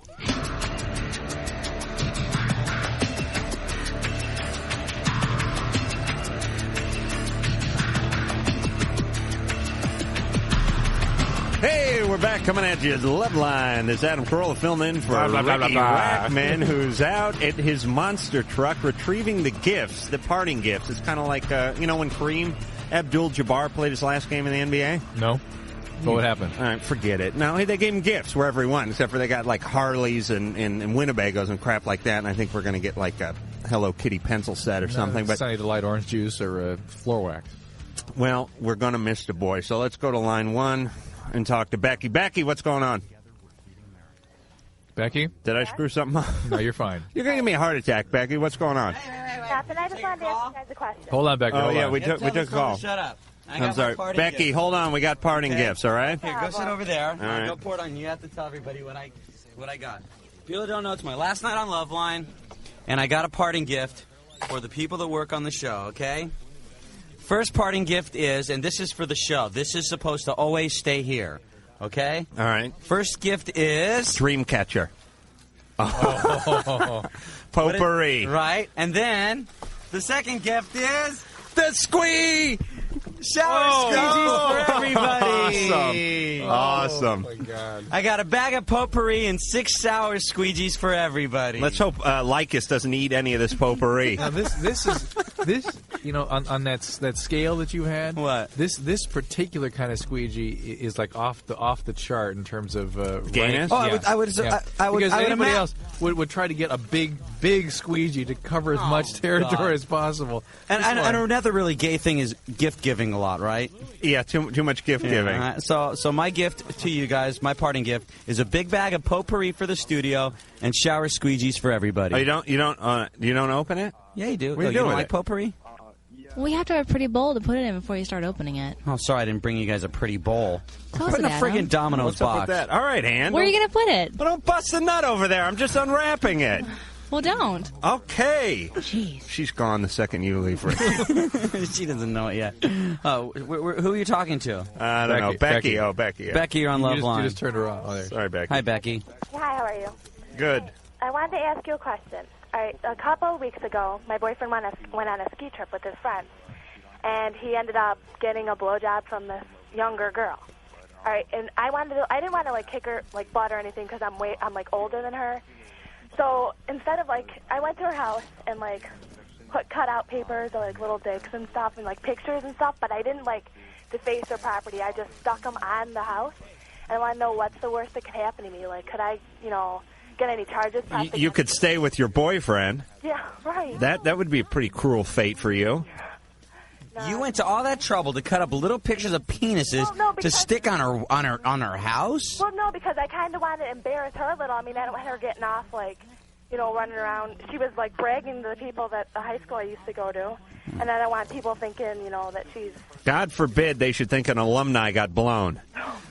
Hey, we're back coming at you. Loveline. There's Adam Carolla filling in for Ricky Rackman, who's out at his monster truck retrieving the gifts, the parting gifts. It's kind of like, when Kareem Abdul-Jabbar played his last game in the NBA? No. What happened? All right, forget it. No, they gave him gifts wherever he went, except for they got Harleys and Winnebagos and crap like that, and I think we're going to get a Hello Kitty pencil set or something. But Sunny Delight orange juice or floor wax. Well, we're going to miss the boy, so let's go to line one and talk to Becky. Becky, what's going on? Becky? Did I screw something up? No, you're fine. You're going to give me a heart attack, Becky. What's going on? Nothing. I just wanted to ask you guys a question. Hold on, Becky. Oh, hold yeah, on. we took a call. Shut up. I'm sorry. Becky, hold on. We got parting gifts, all right? Here, go sit over there. All right. Go pour it on. You have to tell everybody what I got. People don't know, it's my last night on Loveline, and I got a parting gift for the people that work on the show, okay? First parting gift is, and this is for the show, this is supposed to always stay here, okay? All right. First gift is... Dreamcatcher. Oh. Potpourri. Right, and then the second gift is... The squee! Shower squeegees for everybody. Awesome. Oh, my God. I got a bag of potpourri and 6 sour squeegees for everybody. Let's hope Lycus doesn't eat any of this potpourri. Now this on that scale that you had. What? This particular kind of squeegee is off the chart in terms of gayness. Oh, yeah. I would because anybody else would try to get a big squeegee to cover as much territory as possible. And another really gay thing is gift giving a lot, right? Yeah, too much gift giving. So my gift to you guys, my parting gift, is a big bag of potpourri for the studio and shower squeegees for everybody. Oh, you don't open it? Yeah, you do. What do you do don't with like it? potpourri? We have to have a pretty bowl to put it in before you start opening it. Oh, sorry, I didn't bring you guys a pretty bowl. Close Put in it, a friggin' Adam. Domino's What's box. up with that? All right, Ann. Where are you going to put it? Well, don't bust the nut over there. I'm just unwrapping it. Well, don't. Okay. Jeez. She's gone the second you leave. She doesn't know it yet. Oh, who are you talking to? I don't know. Becky. Oh, Becky. Yeah. Becky, you're on Loveline. You just turned her on. Oh, there. Sorry, Becky. Hi, Becky. Hi, how are you? Good. I wanted to ask you a question. All right, a couple of weeks ago, my boyfriend went on a ski trip with his friends, and he ended up getting a blowjob from this younger girl. All right, and I didn't want to kick her butt or anything because I'm older than her. So instead of, like, I went to her house and, like, put cutout papers or, like, little dicks and stuff and, like, pictures and stuff, but I didn't, like, deface her property. I just stuck them on the house. And I want to know what's the worst that could happen to me. Like, could I, you know, get any charges? You could stay with your boyfriend. Yeah, right. That would be a pretty cruel fate for you. You went to all that trouble to cut up little pictures of penises to stick on her house? Well, no, because I kind of wanted to embarrass her a little. I mean, I don't want her getting off, like, you know, running around. She was, like, bragging to the people at the high school I used to go to. And I don't want people thinking, you know, that she's... God forbid they should think an alumni got blown.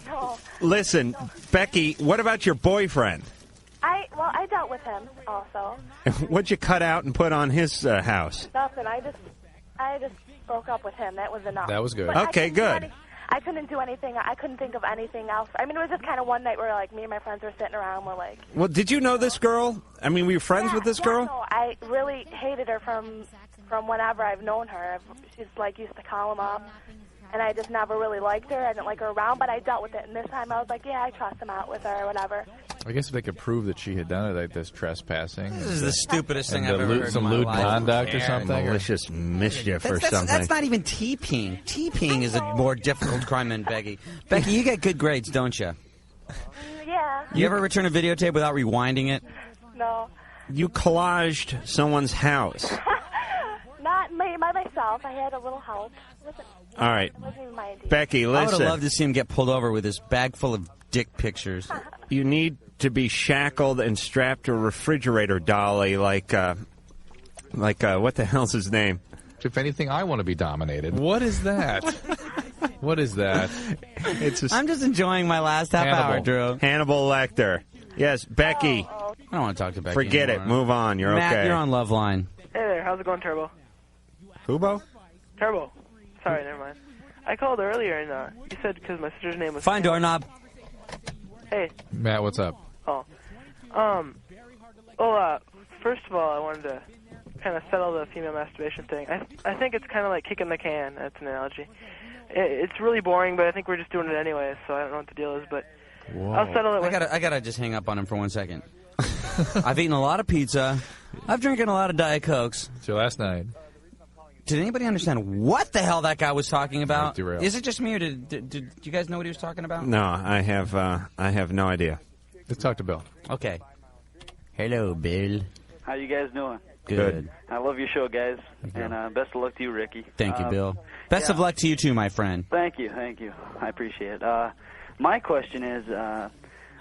No. Listen, Becky, what about your boyfriend? I dealt with him also. What'd you cut out and put on his house? Nothing. I just broke up with him. That was enough. That was good. But Okay, good. I couldn't do anything. I couldn't think of anything else. I mean, it was just kind of one night where, like, me and my friends were sitting around. We're like... Well, did you know this girl? I mean, were you friends with this girl? No, I really hated her from whenever I've known her. She's, like, used to call him up. And I just never really liked her. I didn't like her around, but I dealt with it. And this time I was like, yeah, I trust him out with her or whatever. I guess if they could prove that she had done it, like this trespassing. This is the stupidest thing and I've ever heard some in my lewd life. conduct or something. Malicious mischief or something. That's not even TPing. TPing is a more difficult crime than Becky. Becky, you get good grades, don't you? Yeah. You ever return a videotape without rewinding it? No. You collaged someone's house. Not myself. I had a little help. All right. Wasn't even my idea. Becky, I would listen. have loved to see him get pulled over with his bag full of dick pictures. You need to be shackled and strapped to a refrigerator dolly like what the hell's his name? If anything, I want to be dominated. What is that? What is that? I'm just enjoying my last half hour, Drew. Hannibal Lecter. Yes, Becky. I don't want to talk to Becky Forget anymore. it. Move on. You're Matt, okay. you're on Loveline. Hey there, how's it going, Turbo? Kubo? Turbo. Sorry, never mind. I called earlier and you said because my sister's name was... Fine, doorknob. Hey. Matt, what's up? Oh. First of all, I wanted to kind of settle the female masturbation thing. I think it's kind of like kicking the can. That's an analogy. It's really boring, but I think we're just doing it anyway, so I don't know what the deal is, but I'll settle it with... I gotta just hang up on him for 1 second. I've eaten a lot of pizza. I've drinking a lot of Diet Cokes. It's your last night. Did anybody understand what the hell that guy was talking about? Derailed. Is it just me, or did you guys know what he was talking about? No, I have no idea. Let's talk to Bill. Okay. Hello, Bill. How you guys doing? Good. I love your show, guys, and best of luck to you, Ricky. Thank you, Bill. Best of luck to you, too, my friend. Thank you. I appreciate it. My question is,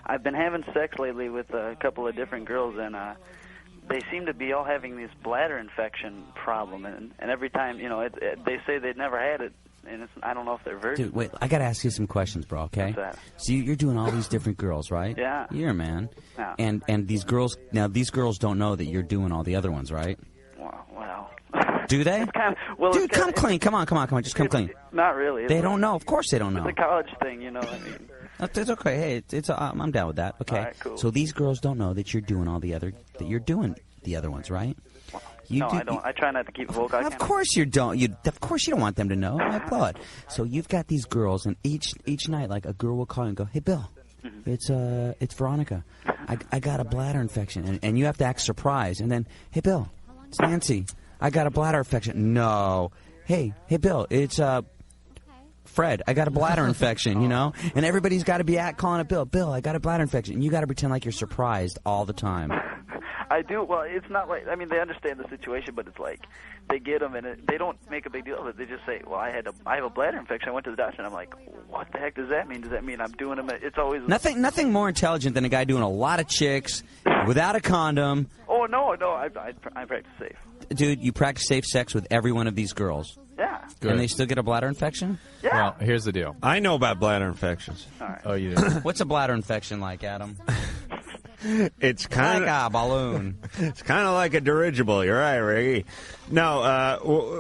I've been having sex lately with a couple of different girls, and they seem to be all having this bladder infection problem, and every time, you know, they say they'd never had it, and I don't know if they're virgin. Dude, wait, I gotta ask you some questions, bro, okay? What's that? So you're doing all these different girls, right? Yeah. Yeah, man. Yeah. And these girls don't know that you're doing all the other ones, right? Well. Do they? Dude, come clean. Come on. Just come clean. Not really. They don't know. Of course they don't know. It's a college thing, you know. I mean, It's okay. Hey, I'm down with that. Okay. All right, cool. So these girls don't know that you're doing you're doing the other ones, right? I don't. I try not to keep a vocal. Of course you don't. Of course you don't want them to know. My blood. So you've got these girls, and each night, like, a girl will call and go, "Hey, Bill, it's Veronica. I got a bladder infection," and you have to act surprised. And then, "Hey, Bill, it's Nancy. I got a bladder infection." No. Hey, Bill, it's Fred, I got a bladder infection, you know? And everybody's got to be calling it Bill. Bill, I got a bladder infection. And you got to pretend like you're surprised all the time. I do. Well, it's not like, I mean, they understand the situation, but it's like they get them and they don't make a big deal of it. They just say, well, I have a bladder infection. I went to the doctor, and I'm like, what the heck does that mean? Does that mean I'm doing them? It's always nothing more intelligent than a guy doing a lot of chicks without a condom. Oh, no, I practice safe. Dude, you practice safe sex with every one of these girls. Yeah. Good. And they still get a bladder infection? Yeah. Well, here's the deal. I know about bladder infections. All right. Oh, you do? What's a bladder infection like, Adam? It's kind of like a balloon. It's kind of like a dirigible. You're right, Ricky. No,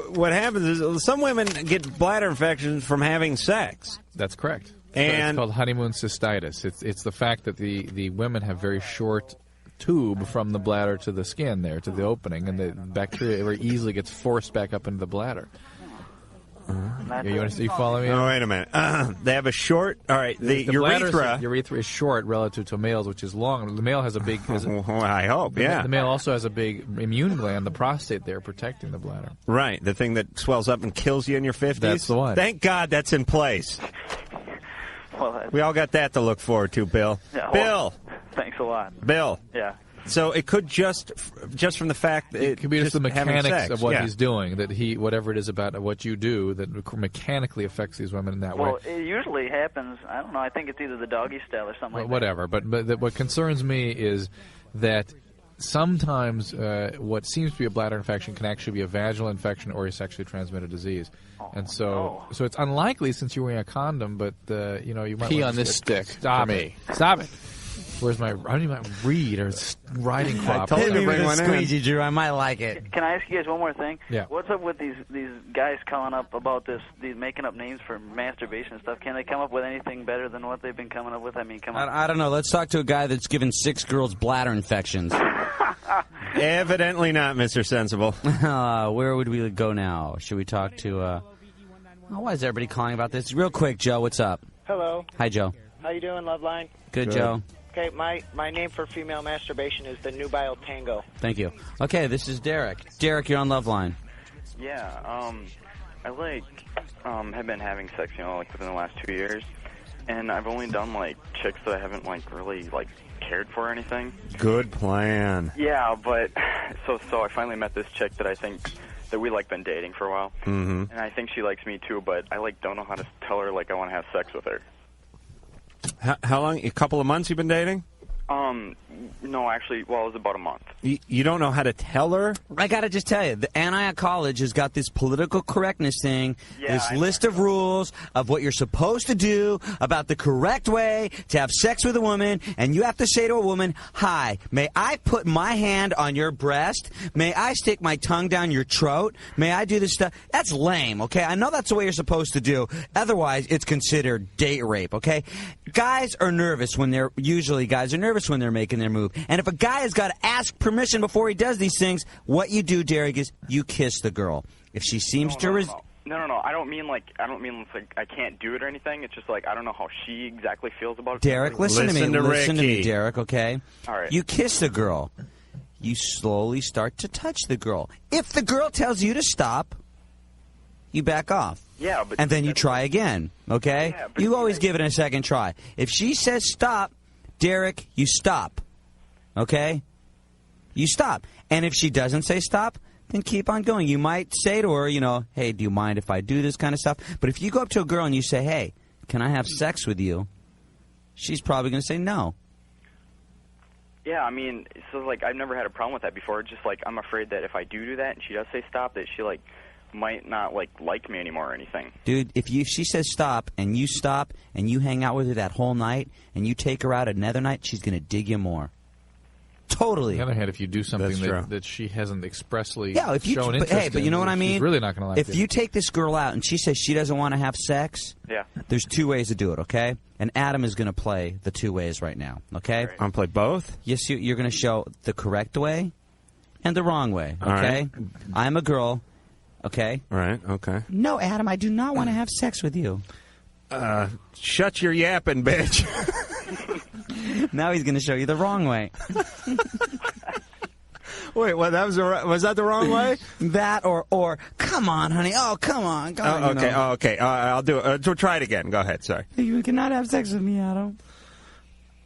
what happens is some women get bladder infections from having sex. That's correct. And it's called honeymoon cystitis. It's the fact that the women have very short tube from the bladder to the skin there, to the opening, and the bacteria very easily gets forced back up into the bladder. You follow me? Oh, wait a minute. They have a short. All right, the urethra. Urethra is short relative to a male's, which is long. The male has a big. I hope. Yeah. The male also has a big immune gland, the prostate, there protecting the bladder. Right, the thing that swells up and kills you in your 50s. That's the one. Thank God that's in place. Well, we all got that to look forward to, Bill. Yeah, Bill. Thanks a lot. Bill. Yeah. So it could just from the fact that it could be just the mechanics sex. of what he's doing, that whatever it is about what you do that mechanically affects these women in that way. Well, it usually happens. I don't know. I think it's either the doggy style or something like whatever. But what concerns me is that sometimes what seems to be a bladder infection can actually be a vaginal infection or a sexually transmitted disease. And so it's unlikely since you're wearing a condom, but you might pee want on to this stick. Stop it. Stop it. Where's my? I don't even read or riding crop. I told you to bring one squeegee, Drew. I might like it. Can I ask you guys one more thing? Yeah. What's up with these guys calling up about these making up names for masturbation and stuff? Can they come up with anything better than what they've been coming up with? I mean, come on. I don't know. Let's talk to a guy that's given 6 girls bladder infections. Evidently not, Mr. Sensible. Where would we go now? Should we talk to? Why is everybody calling about this? Real quick, Joe. What's up? Hello. Hi, Joe. How you doing, Loveline? Good, Joe. Okay, my name for female masturbation is the Nubile Tango. Thank you. Okay, this is Derek. Derek, you're on Loveline. Yeah, I have been having sex, within the last 2 years, and I've only done chicks that I haven't really cared for or anything. Good plan. Yeah, but so I finally met this chick that I think that we been dating for a while, mm-hmm. and I think she likes me too, but I don't know how to tell her I want to have sex with her. How long? A couple of months you've been dating? No, actually, it was about a month. You don't know how to tell her? I got to just tell you, the Antioch College has got this political correctness thing, this list of rules of what you're supposed to do, about the correct way to have sex with a woman, and you have to say to a woman, "Hi, may I put my hand on your breast? May I stick my tongue down your throat? May I do this stuff?" That's lame, okay? I know that's the way you're supposed to do. Otherwise, it's considered date rape, okay? Guys are nervous when they're making their move. And if a guy has got to ask permission before he does these things, what you do, Derek, is you kiss the girl. If she seems No. I don't mean I can't do it or anything. It's just I don't know how she exactly feels about it. Derek, listen to me, Derek, okay? All right. You kiss the girl. You slowly start to touch the girl. If the girl tells you to stop, you back off. Yeah, but and then you try again, okay? Yeah, you always give it a second try. If she says stop, Derek, you stop, okay? You stop. And if she doesn't say stop, then keep on going. You might say to her, "Hey, do you mind if I do this kind of stuff?" But if you go up to a girl and you say, "Hey, can I have sex with you?" she's probably going to say no. Yeah, I mean, so I've never had a problem with that before. It's just I'm afraid that if I do that and she does say stop, that she might not like me anymore or anything. Dude, if she says stop and you hang out with her that whole night and you take her out another night, she's going to dig you more. Totally. On the other hand, if you do something that she hasn't expressly shown interest in, but you know what I mean? She's really not going to like it. If you take this girl out and she says she doesn't want to have sex, there's 2 ways to do it, okay? And Adam is going to play the 2 ways right now, okay? I'm going to play both? Yes, you're going to show the correct way and the wrong way, okay? All right. I'm a girl, okay? Right, okay. No, Adam, I do not want to have sex with you. Shut your yapping, bitch. Now he's going to show you the wrong way. Wait, what? Was that the wrong way? That or come on, honey. Oh, come on. Okay. I'll do it. We'll try it again. Go ahead. Sorry. You cannot have sex with me, Adam.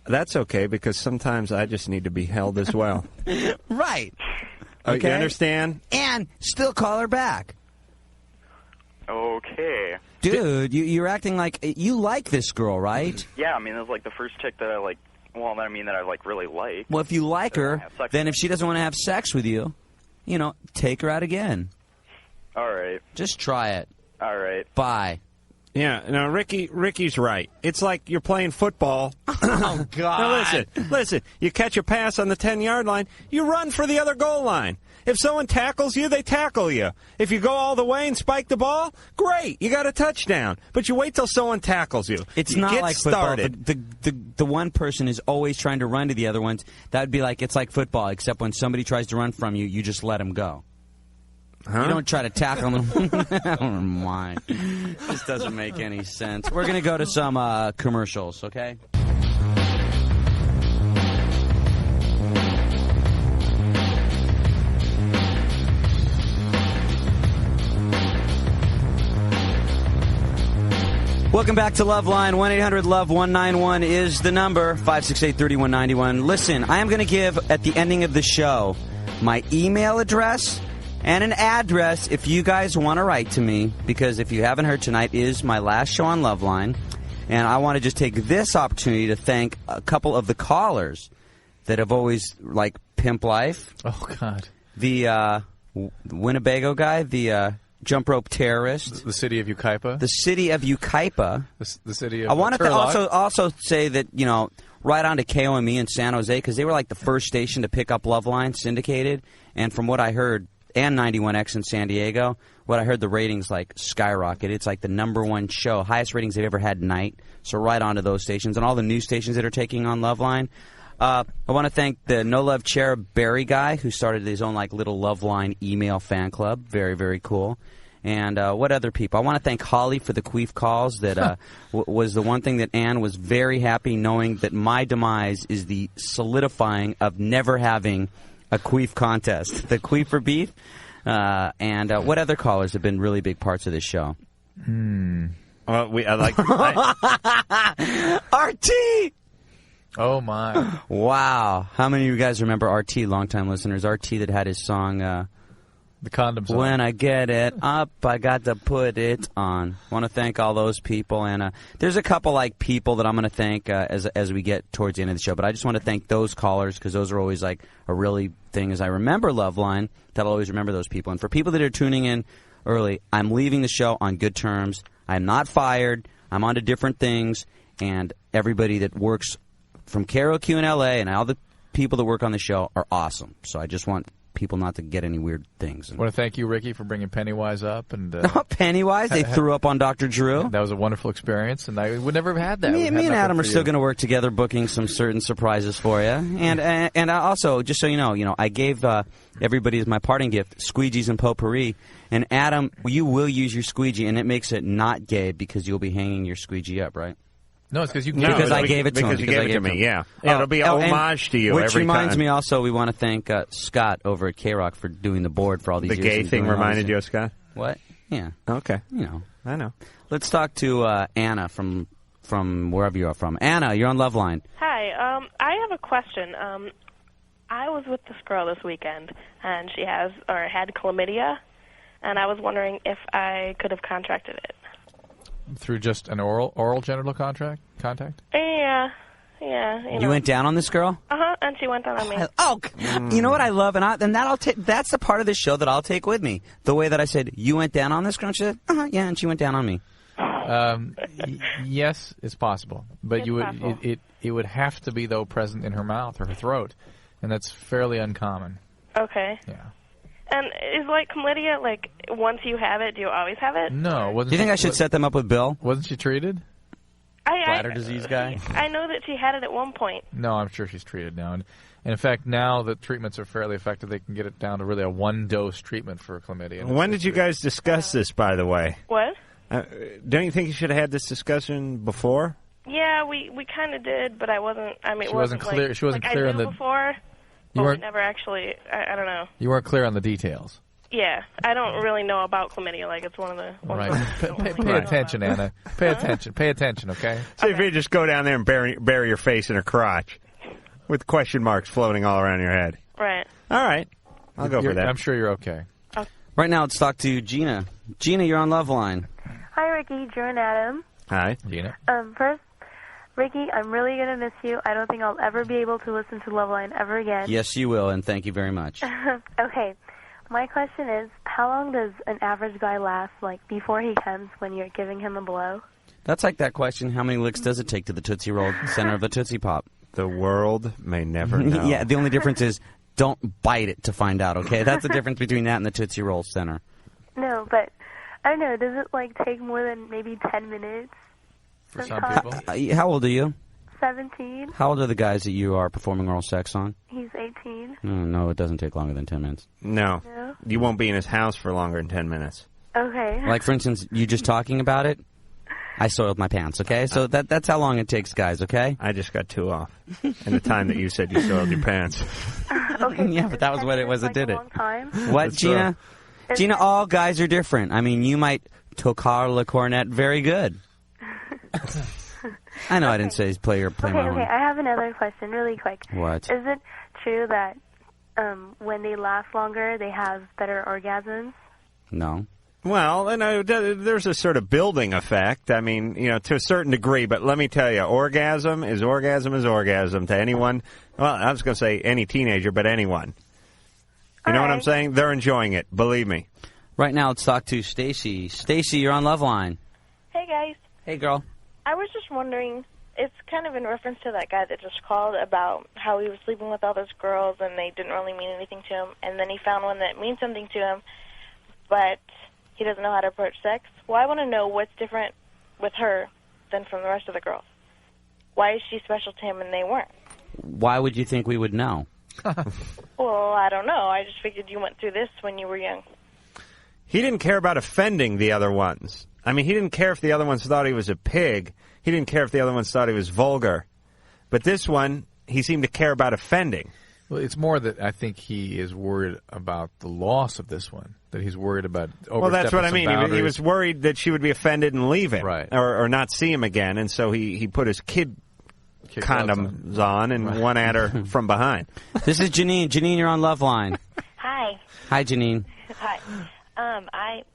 That's okay because sometimes I just need to be held as well. Right. Okay. You understand? And still call her back. Okay. Dude, you're acting like you like this girl, right? Yeah, I mean, it was the first chick that I that I really like. Well, if you like her, then if she doesn't want to have sex with you, take her out again. All right. Just try it. All right. Bye. Yeah, no, Ricky's right. It's like you're playing football. Oh, God. Now, listen. You catch a pass on the 10-yard line, you run for the other goal line. If someone tackles you, they tackle you. If you go all the way and spike the ball, great, you got a touchdown. But you wait till someone tackles you. It's you not get like started. football. The one person is always trying to run to the other ones. That would be it's like football, except when somebody tries to run from you, you just let him go. Huh? You don't try to tackle them. I don't mind. This doesn't make any sense. We're going to go to some commercials, okay? Welcome back to Loveline. 1-800-LOVE-191 is the number. 568-3191. Listen, I am going to give, at the ending of the show, my email address and an address if you guys want to write to me, because if you haven't heard, tonight is my last show on Loveline, and I want to just take this opportunity to thank a couple of the callers that have always, like, Pimp Life. Oh, God. The Winnebago guy, the jump rope terrorist. The city of Yucaipa. The city of Yucaipa. The city of I want to Turlock. also say that, you know, right on to KOME in San Jose, because they were like the first station to pick up Loveline, syndicated, and from what I heard, and 91X in San Diego, what I heard, the ratings like skyrocket. It's like the #1 show, highest ratings they've ever had night. So right on to those stations and all the new stations that are taking on Loveline. I want to thank the No Love Cherub Barry guy who started his own like little Loveline email fan club. Very, very cool. And what other people? I want to thank Holly for the queef calls. That was the one thing that Ann was very happy knowing that my demise is the solidifying of never having a queef contest. The queef for beef. And what other callers have been really big parts of this show? Well, RT! Oh, my. Wow. How many of you guys remember RT, longtime listeners? RT that had his song, The Condom Song. When I get it up, I got to put it on. Want to thank all those people. And there's a couple, like, people that I'm going to thank as we get towards the end of the show. But I just want to thank those callers because those are always, like, a really thing. As I remember Loveline, that I'll always remember those people. And for people that are tuning in early, I'm leaving the show on good terms. I'm not fired. I'm on to different things. And everybody that works from KROQ in L.A. and all the people that work on the show are awesome. So I just want people not to get any weird things. I want to thank you, Ricky, for bringing Pennywise up. And Pennywise? They threw up on Dr. Drew? That was a wonderful experience, and I would never have had that. Me and Adam are still going to work together booking some certain surprises for you. And also, just so you know, I gave everybody as my parting gift squeegees and potpourri. And Adam, you will use your squeegee, and it makes it not gay because you'll be hanging your squeegee up, right? No, it's because you gave it. I gave it to him. Because you gave it to me, yeah. It'll be a homage to you which every reminds time. me also, we want to thank Scott over at K-Rock for doing the board for all these years. The gay thing reminded you of Scott? What? Yeah. Okay. You know. I know. Let's talk to Anna from wherever you are from. Anna, you're on Loveline. Hi. I have a question. I was with this girl this weekend, and she had chlamydia, and I was wondering if I could have contracted it. Through just an oral genital contact? Yeah. You went down on this girl? And she went down on me. You know what I love, and that's the part of the show that I'll take with me. The way that I said, you went down on this girl, and she said, yeah, and she went down on me. Yes, it's possible, but it would have to be though present in her mouth or her throat, and that's fairly uncommon. Okay. Yeah. And is chlamydia once you have it, do you always have it? No. Do you think I should set them up with Bill? Wasn't she treated? Bladder disease guy? I know that she had it at one point. No, I'm sure she's treated now. And in fact, now the treatments are fairly effective. They can get it down to really a one-dose treatment for chlamydia. When did you guys discuss this, by the way? What? Don't you think you should have had this discussion before? Yeah, we kind of did, but I wasn't. I mean, she wasn't clear. She wasn't clear I on knew the. before, but we never actually. I don't know. You weren't clear on the details. Yeah, I don't really know about chlamydia. It's one of the. Right. Pay attention, Anna. Pay attention. Pay attention, okay? So if you just go down there and bury your face in her crotch, with question marks floating all around your head. Right. All right. I'll go for that. I'm sure you're okay. Right now, let's talk to Gina. Gina, you're on Loveline. Hi, Ricky, Drew, and Adam. Hi. Gina. First, Ricky, I'm really going to miss you. I don't think I'll ever be able to listen to Loveline ever again. Yes, you will, and thank you very much. Okay. My question is, how long does an average guy last, before he comes when you're giving him a blow? That's like that question, how many licks does it take to the Tootsie Roll center of the Tootsie Pop? The world may never know. Yeah, the only difference is don't bite it to find out, okay? That's the difference between that and the Tootsie Roll center. No, but, I don't know, does it, take more than maybe 10 minutes? For some people. How old are you? 17. How old are the guys that you are performing oral sex on? He's 18. No, it doesn't take longer than 10 minutes. No. No? You won't be in his house for longer than 10 minutes. Okay. Like, for instance, you just talking about it, I soiled my pants, okay? So that's how long it takes, guys, okay? I just got 2 off in the time that you said you soiled your pants. Okay. Yeah, but that was what it was that did it. Long time. What, Gina? Gina, all guys are different. I mean, you might tocar la cornet very good. I know I didn't say play my Okay, horn. I have another question really quick. What? Is it true that when they last longer, they have better orgasms? No. Well, there's a sort of building effect. I mean, to a certain degree. But let me tell you, orgasm is orgasm to anyone. Well, I was going to say any teenager, but anyone. You know what I'm saying? They're enjoying it. Believe me. Right now, let's talk to Stacy. Stacy, you're on Loveline. Hey, guys. Hey, girl. I was just wondering, it's kind of in reference to that guy that just called about how he was sleeping with all those girls and they didn't really mean anything to him, and then he found one that means something to him, but he doesn't know how to approach sex. Well, I want to know what's different with her than from the rest of the girls. Why is she special to him and they weren't? Why would you think we would know? Well, I don't know. I just figured you went through this when you were young. He didn't care about offending the other ones. I mean, he didn't care if the other ones thought he was a pig. He didn't care if the other ones thought he was vulgar. But this one, he seemed to care about offending. Well, it's more that I think he is worried about the loss of this one. That he's worried about overstepping. Well, that's what I mean. He He was worried that she would be offended and leave him. Right. Or not see him again. And so he put his kid condoms on and went at her from behind. This is Janine. Janine, you're on Loveline. Hi. Hi, Janine. Hi.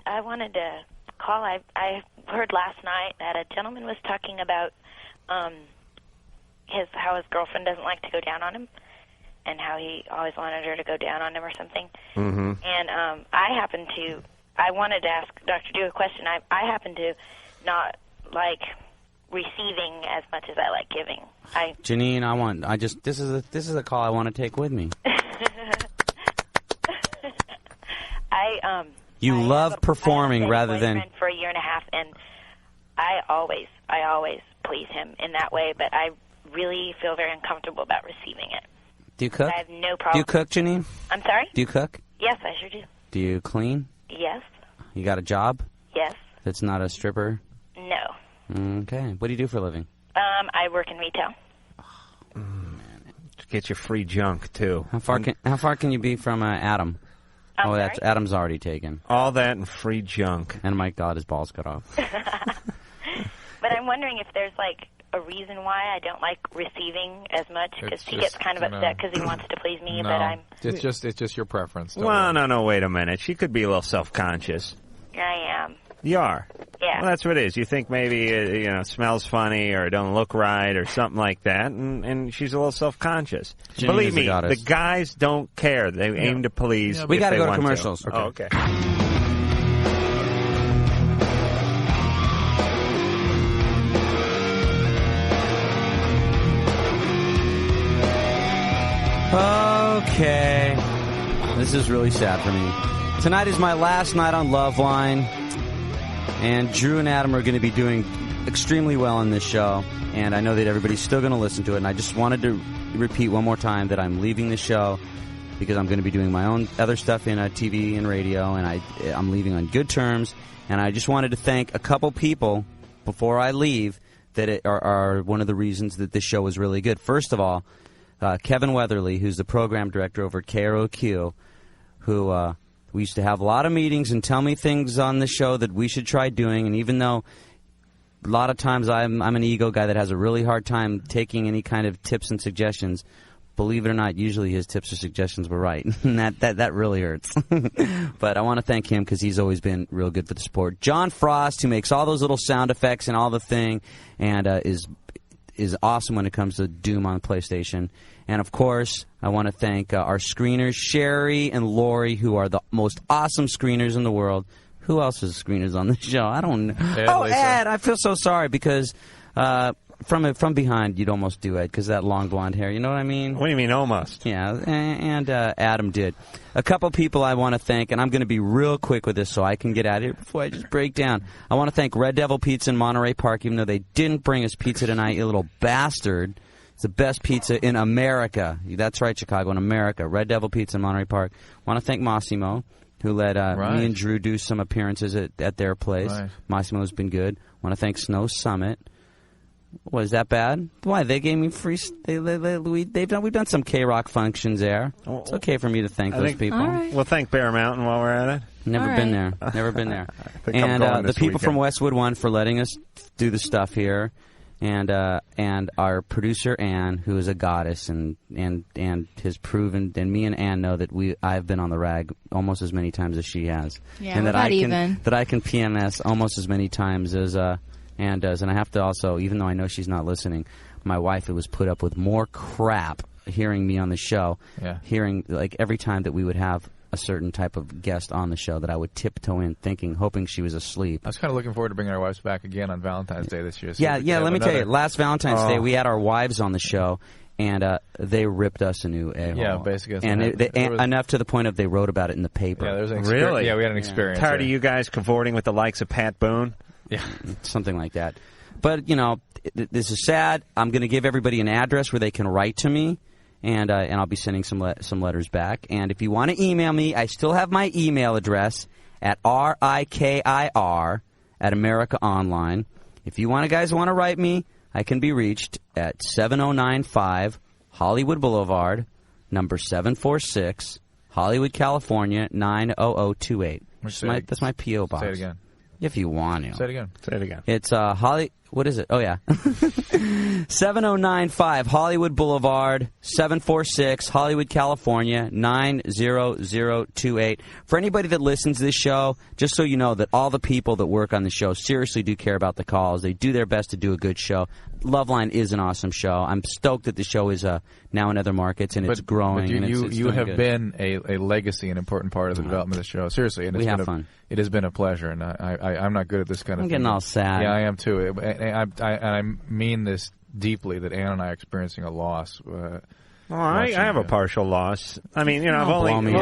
I wanted to call. I heard last night that a gentleman was talking about how his girlfriend doesn't like to go down on him, and how he always wanted her to go down on him or something. Mm-hmm. And I wanted to ask Dr. Drew a question. I happen to not like receiving as much as I like giving. Janine, this is a call I want to take with me. You love performing rather than for a year and a half, and I always please him in that way, but I really feel very uncomfortable about receiving it. Do you cook? I have no problem. Do you cook, Janine? I'm sorry? Do you cook? Yes, I sure do. Do you clean? Yes. You got a job? Yes. That's not a stripper? No. Okay. What do you do for a living? I work in retail. Get your free junk, too. How far can you be from Adam? I'm that's Adam's already taken. All that and free junk. And Mike got his balls cut off. But I'm wondering if there's, like, a reason why I don't like receiving as much, because he gets kind of upset because he wants to please me, but I'm... It's just your preference. Well, no, wait a minute. She could be a little self-conscious. I am. You are? Yeah. Well, that's what it is. You think maybe it smells funny or don't look right or something like that, and she's a little self-conscious. Believe me, the guys don't care. They aim to please. We got to go to commercials. Okay. Oh, okay. Okay. This is really sad for me. Tonight is my last night on Loveline, and Drew and Adam are going to be doing extremely well on this show, and I know that everybody's still going to listen to it, and I just wanted to repeat one more time that I'm leaving the show because I'm going to be doing my own other stuff in TV and radio, and I'm leaving on good terms, and I just wanted to thank a couple people before I leave that are one of the reasons that this show is really good. First of all, Kevin Weatherly, who's the program director over at KROQ, who we used to have a lot of meetings and tell me things on the show that we should try doing. And even though a lot of times I'm an ego guy that has a really hard time taking any kind of tips and suggestions, believe it or not, usually his tips or suggestions were right. And that really hurts. But I want to thank him because he's always been real good for the sport. John Frost, who makes all those little sound effects and all the thing, and is awesome when it comes to Doom on PlayStation. And, of course, I want to thank our screeners, Sherry and Lori, who are the most awesome screeners in the world. Who else is screeners on the show? I don't know. Ed, I feel so sorry because from behind, you'd almost do it because that long blonde hair. You know what I mean? What do you mean almost? Yeah, and Adam did. A couple people I want to thank, and I'm going to be real quick with this so I can get out of here before I just break down. I want to thank Red Devil Pizza in Monterey Park, even though they didn't bring us pizza tonight, you little bastard. It's the best pizza in America. That's right, Chicago, in America. Red Devil Pizza in Monterey Park. I want to thank Massimo, who let me and Drew do some appearances at their place. Right. Massimo's been good. I want to thank Snow Summit. What, is that bad? Why? They gave me free... We've done some K-Rock functions there. It's okay for me to thank those people. Right. We'll thank Bear Mountain while we're at it. Never been there. Never been there. And the people from Westwood One for letting us do the stuff here. And our producer, Ann, who is a goddess and has proven... And me and Ann know that I've been on the rag almost as many times as she has. Yeah, and that I can PMS almost as many times as... Ann does, and I have to also, even though I know she's not listening, my wife was put up with more crap hearing me on the show, hearing like every time that we would have a certain type of guest on the show that I would tiptoe in hoping she was asleep. I was kind of looking forward to bringing our wives back again on Valentine's Day this year. So let me tell you, last Valentine's Day we had our wives on the show, and they ripped us a new a-hole. Yeah, basically. And enough to the point of they wrote about it in the paper. Yeah, there was an really? Yeah, we had an experience. Tired of you guys cavorting with the likes of Pat Boone? Yeah, something like that. But, this is sad. I'm going to give everybody an address where they can write to me, and I'll be sending some letters back. And if you want to email me, I still have my email address at RIKIR@America Online. If you guys want to write me, I can be reached at 7095 Hollywood Boulevard, number 746, Hollywood, California, 90028. That's my P.O. box. Say it again. If you want to. Say it again. Say it again. It's what is it? Oh, yeah. 7095 Hollywood Boulevard, 746 Hollywood, California, 90028. For anybody that listens to this show, just so you know that all the people that work on the show seriously do care about the calls. They do their best to do a good show. Loveline is an awesome show. I'm stoked that the show is now in other markets, and it's growing. But it's you have good. been a legacy, an important part of the development of the show. Seriously. And we have fun. It has been a pleasure, and I'm not good at this kind of thing. I'm getting all sad. Yeah, I am too. And I mean this deeply, that Ann and I are experiencing a loss. I have a partial loss. I mean, I've only a 4 you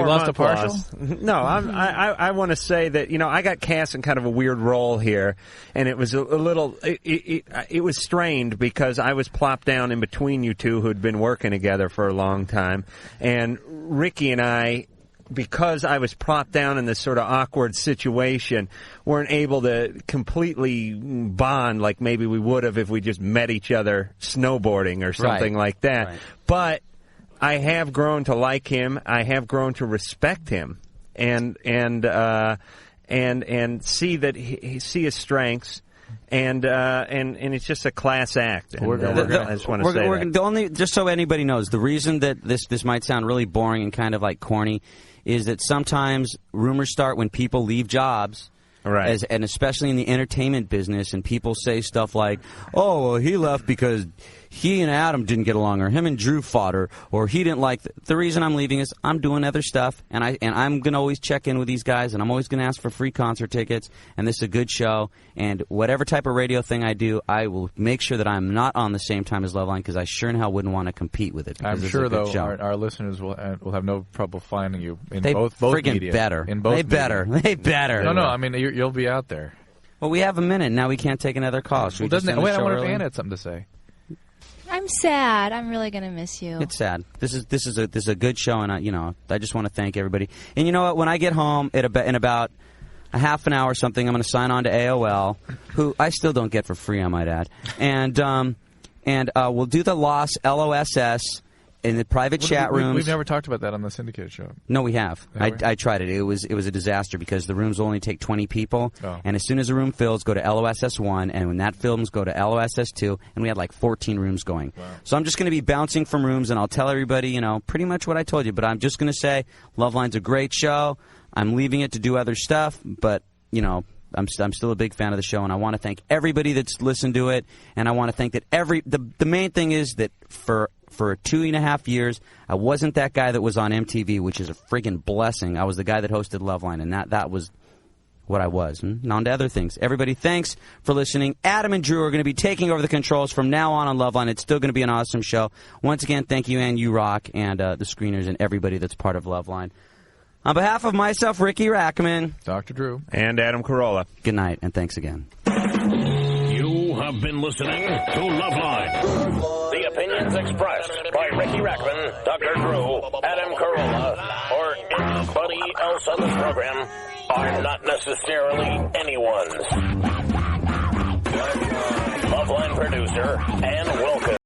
lost a month partial? loss. No, I want to say that I got cast in kind of a weird role here, and it was a little. It was strained because I was plopped down in between you two who'd been working together for a long time, and Ricky and I. Because I was plopped down in this sort of awkward situation, weren't able to completely bond like maybe we would have if we just met each other snowboarding or something like that. Right. But I have grown to like him. I have grown to respect him, and see see his strengths. And it's just a class act. And, I just want to say that. Just so anybody knows, the reason that this might sound really boring and kind of like corny is that sometimes rumors start when people leave jobs. Right. And especially in the entertainment business, and people say stuff like, oh, well, he left because he and Adam didn't get along, or him and Drew fought, or he didn't like... The reason I'm leaving is I'm doing other stuff, and I'm going to always check in with these guys, and I'm always going to ask for free concert tickets, and this is a good show, and whatever type of radio thing I do, I will make sure that I'm not on the same time as Loveline, because I sure in hell wouldn't want to compete with it. I'm sure, though, our listeners will have no trouble finding you in both friggin' media. Better. In both They better. No, I mean, you'll be out there. Well, we have a minute. Now we can't take another call. I wonder if Ann had something to say. I'm sad. I'm really going to miss you. It's sad. This is a good show, and I just want to thank everybody. And you know what? When I get home in about a half an hour or something, I'm going to sign on to AOL, who I still don't get for free, I might add. And we'll do the LOSS in the private chat rooms. We've never talked about that on the syndicated show. No, we have. I tried it. It was a disaster because the rooms only take 20 people. Oh. And as soon as a room fills, go to LOSS1. And when that fills, go to LOSS2. And we had like 14 rooms going. Wow. So I'm just going to be bouncing from rooms, and I'll tell everybody, pretty much what I told you. But I'm just going to say Loveline's a great show. I'm leaving it to do other stuff. But, I'm still a big fan of the show, and I want to thank everybody that's listened to it. And I want to thank that the main thing is that for 2.5 years, I wasn't that guy that was on MTV, which is a friggin' blessing. I was the guy that hosted Loveline, and that was what I was, and on to other things. Everybody, thanks for listening. Adam and Drew are going to be taking over the controls from now on Loveline. It's still going to be an awesome show. Once again, thank you, and you rock, and the screeners and everybody that's part of Loveline. On behalf of myself, Ricky Rackman, Dr. Drew, and Adam Carolla, good night, and thanks again. You have been listening to Loveline. The opinions expressed by Ricky Rackman, Dr. Drew, Adam Carolla, or anybody else on this program are not necessarily anyone's. Loveline producer, Ann Wilkins.